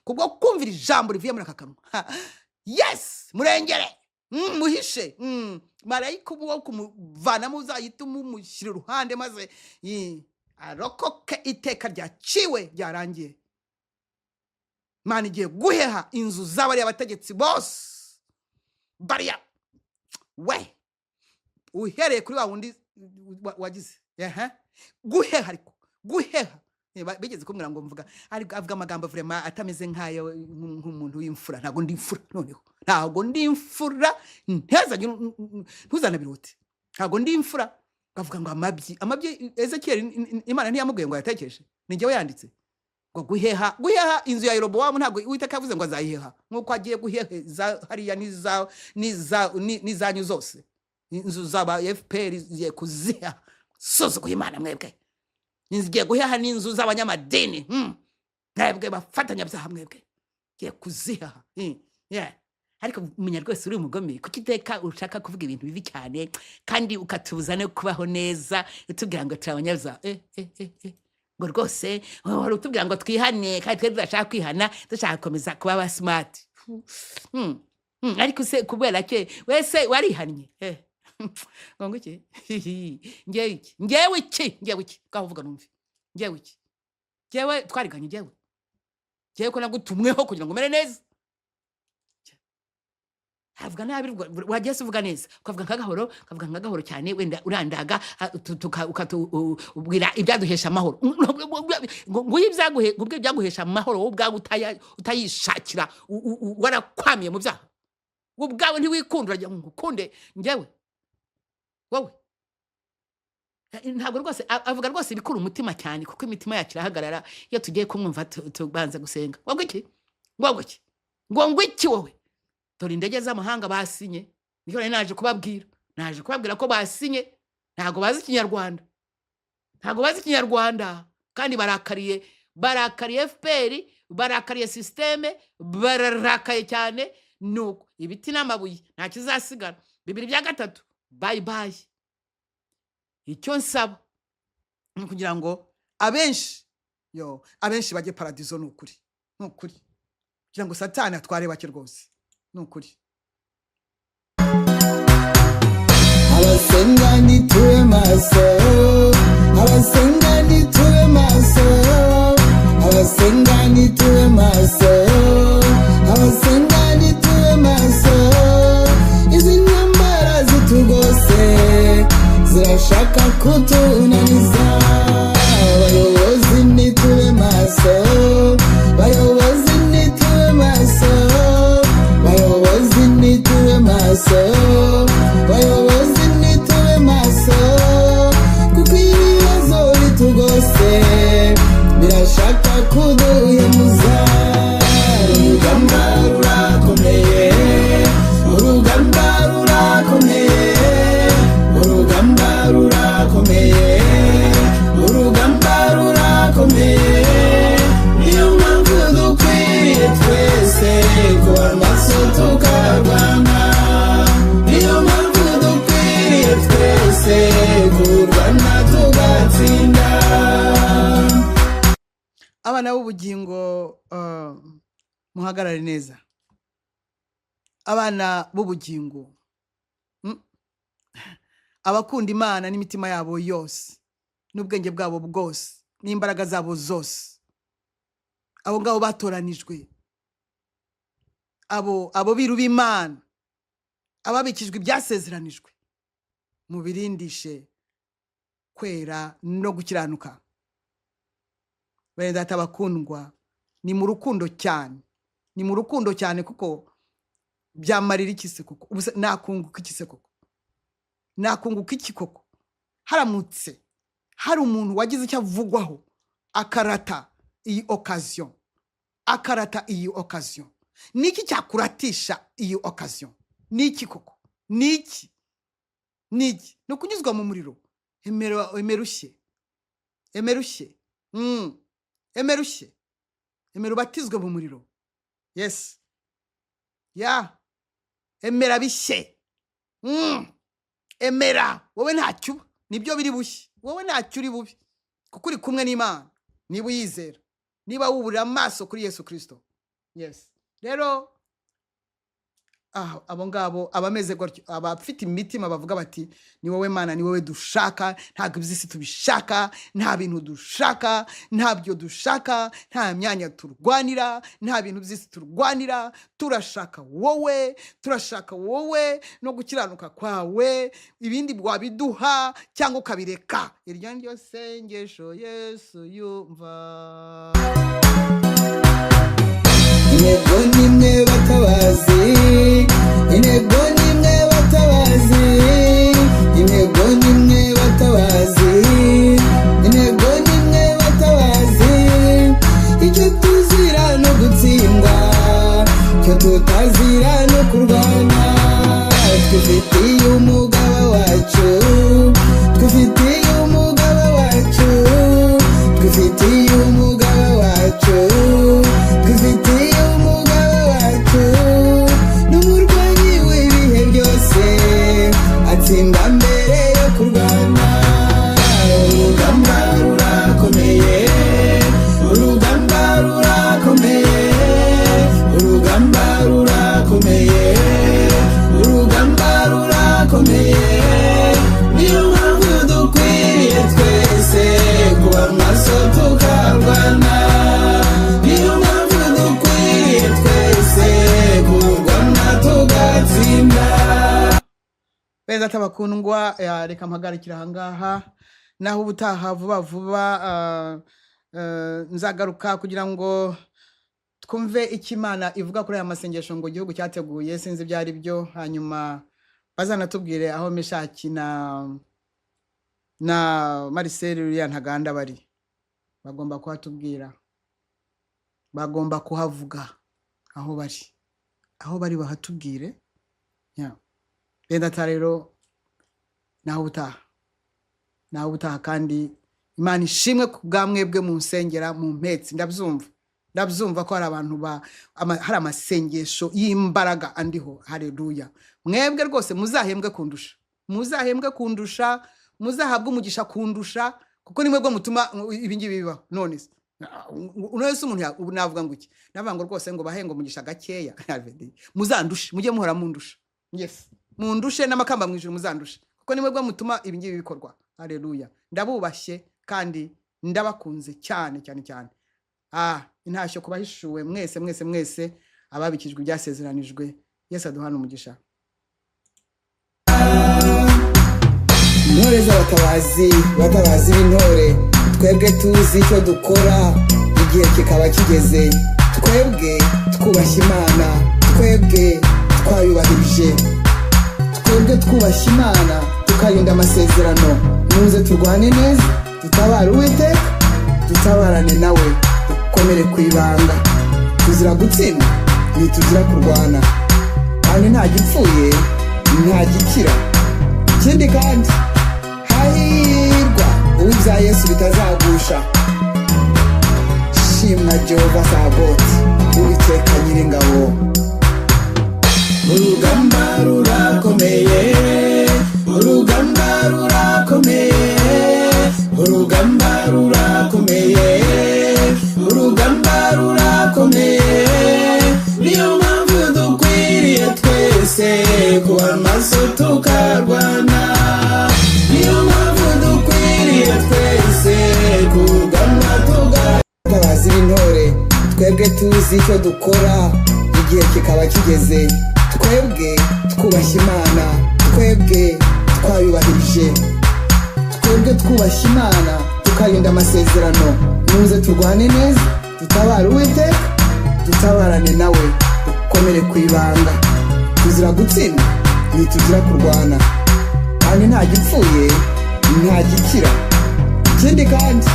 S1: kubwo kumvira ijambo rivuye muri aka kanwa. Yes, murengere, muhishe, marayika wo kumuvanamo uzahita umushyira iruhande maze arokoke iteka ryaciwe ryarangiye. Imana igiye guheha inzu z'abariya bategetsi bose bariya, we uhereye kuri wa wundi wagize guheha, ariko guheha bigeze kumwira ngo mvuga avuga amagambo vraiment atameze nkayo nk'umuntu w'imfura. Ntago ndi imfura, noneho ntago ndi imfura, ntuzanabirute, ntago ndi imfura. Bavuga ngo amabyi Ezekiel Imana ntiyamubwiye ngo yatekereje, ni njyewe yanditse ngo guheha inzu ya Yerobowamu. Ntago Uwiteka yavuze ngo azayiheha nk'uko agiye guheheza hariya n'izanyu zose, inzu z'aba FPR zigiye kuziha. Suzuguye Imana mwebwe, ngiye guheha n'inzu z'abanyamadini, mwebwe bafatanya byaha mwebwe ngiye kuziha. Ariko umenya rwose uri umugome, kuko iteka ushaka kuvuga ibintu bibi cyane kandi ukatubuza no kubaho neza, utubwira ngo turabanyabyaha. Ngo rwose wari utubwira ngo twihane, kandi twe tudashaka kwihana, dushaka gukomeza kuba ba smart. Ariko se kubera ke wese warihannye ngo iki ngewe iki kavuga numve, ngewe iki, ngewe twariganye, ngewe ko nagutumweho kugira ngo mere neza. Havuga nabi, wagese uvuga neza, ukavuga nkagahoro cyane, wenda urandaga ukatubwira ibyaduhesha amahoro. Nguye ibyaguhesha amahoro wowe ubwawe utayishakira, warakwamiye mu byaha ubwawe, ntiwikundura ngo ukunde ngewe wowe. Ntabwo rwose avuga rwose ibikura umutima cyane, kuko imitima yacu irahagarara iyo tugiye kumwumva tubanza gusenga. Ngo iki wowe, dore indege z'amahanga basinye, niyo naje kubabwira ko basinye. Ntago bazi Ikinyarwanda, kandi barakariye FPR, barakariye systeme, bararakaye cyane. Nuko ibiti n'amabuye nta kizasigara. 2 bye. Icyo nsaba kugira ngo abenshi bajye paradizo, nukuri kugira ngo Satani atware bake rwose, nukuri.
S2: Abasenga nituwe maso, abasenga nituwe maso, abasenga nituwe maso, abasenga nituwe maso. Izi nyambara zitugose zirashaka kutunaniza. Abayobozi nituwe maso, bayobozi nituwe maso, bayobozi nituwe maso, bayobozi nituwe maso, kuko ibibazo bitugose birashaka kuduhemuza. Urugamba rurakomeye, urugamba rurakomeye, urugamba rurakomeye, urugamba rurakomeye. Niyo mpamvu dukwiye twese kuba maso tukarwana, niyo mpamvu dukwiye twese kurwana tugatsinda.
S1: Abana b'ubugingo, muhagarare neza. Abana b'ubugingo, abakunda Imana n'imitima yabo yose, n'ubwenge bwabo bwose, n'imbaraga zabo zose, abo ngabo batoranijwe, abo biru b'Imana, ababikijwe ibyasezeranijwe, mubirindishe kwera no gukiranuka. Bene data bakundwa, ni mu rukundo cyane, kuko byamarira iki se koko? Nakunguka iki se koko? Nakunguka iki koko? Haramutse hari umuntu wagize icyo avugwaho akarata iyi occasion, niki cyakuratisha iyi occasion? Niki koko? Niki? niki no kunyuzwa mu muriro emerushye ubatizwe mu muriro yes emera bishye emera wowe ntacyo nibyo biri bushye wowe ntacyo uri bubi kuko uri kumwe n'Imana niba uyizera niba wuburira amaso kuri Yesu Kristo yes rero abo ngabo abameze gutyo abafite imitima bavuga bati ni wowe Mana ni wowe dushaka ntabwo iby'isi tubishaka nta bintu dushaka ntabyo dushaka nta myanya turwanira nta bintu by'isi turwanira turashaka wowe no gukiranuka kwawe ibindi bwabiduha cyangwa ukabireka iryo niryo sengesho Yesu yumva
S2: intego nimwe batabazi intego nimwe batabazi intego nimwe batabazi intego nimwe batabazi icyo tuzira no gutsindwa icyo tutazira no kurwana twifitiye umugaba wacu twifitiye umugaba wacu twifitiye umugaba wacu twifitiye umugaba wacu n'umurwanyi w'ibihe byose atsinda mbere yo kurwana urugamba rurakomeye urugamba rurakomeye urugamba rurakomeye urugamba rurakomeye niyo mpamvu dukwiriye twese kuba maso tukarwana niyo mpamvu dukwiriye twese kurwana tugatsinda
S1: beza tabakundwa reka mpagarikira ahangaha naho ubutaha vuba nzagaruka kugira ngo twumve ikimana ivuga kuri aya masengesho ngo igihugu cyateguye sinzi byari byo hanyuma bazanatubwire aho Meshaki na Marcel uriya ntaganda bari bagomba kuhatubwira bagomba kuhavuga aho bari bahatubwire benda rero naho ubutaha kandi Imana ishimwe ku bwamwebwe mu nsengera mu mpetsi ndabyumva ko hari abantu hari amasengesho y'imbaraga andiho haleluya mwebwe rwose muzahembwe kundusha muzahabwe umugisha kundusha kuko nimwe bwo mutuma ibingibi bibaho none unese umuntu navuga ngo iki navuga ngo rwose ngo bahengo umugisha gakeya muzandushe mujye muhora mundusha yes mundushe n'amakamba mwijuru muzandushe kuko nimwe bwo mutuma ibingibi bikorwa haleluya ndabubashye kandi ndabakunze cyane intashyo kubahishuwe mwese ababikijwe ibyasezeranijwe Yesu aduhana umugisha
S2: intore z'abatabazi b'intore twebwe tuzi icyo dukora igihe kikaba kigeze twebwe twubashye Imana twebwe twayubahirije twebwe twubashye Imana tukarinda amasezerano muze turwane neza tutabara Uwiteka dutabarane nawe dukomere ku ibanga tuzira gutsinda ntituzira kurwana kandi nta gipfuye nta gikira ikindi kandi hahirwa uw'ibya Yesu bitazagusha shimwa Jehova Saboti Uwiteka Nyiringabo urugamba rurakomeye urugamba rurakomeye urugamba rurakomeye urugamba rurakomeye niyo mpamvu dukwiriye twese kuba maso tukarwana niyo mpamvu dukwiriye twese kurwana abatabazi b'intore twebwe tuzi icyo dukora igihe kikaba kigeze twebwe twubashye Imana twebwe twayubahirije twebwe twubashye Imana tukarinda amasezerano muze turwane neza tutabara Uwiteka dutabarane nawe dukomere ku ibanga tuzira gutsinda ntituzira kurwana kandi nta gipfuye nta gikira ikindi kandi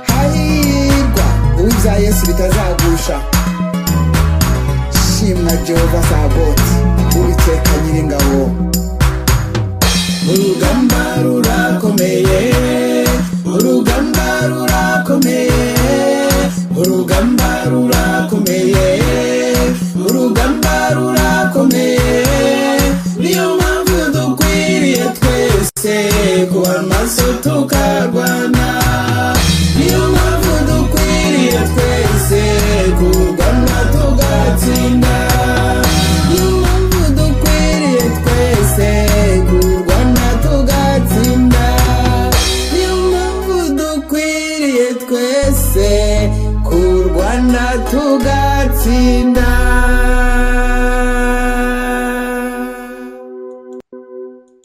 S2: hahirwa uw'ibya Yesu bitazagusha shimwa Jehova Saboti Uwiteka Nyiringabo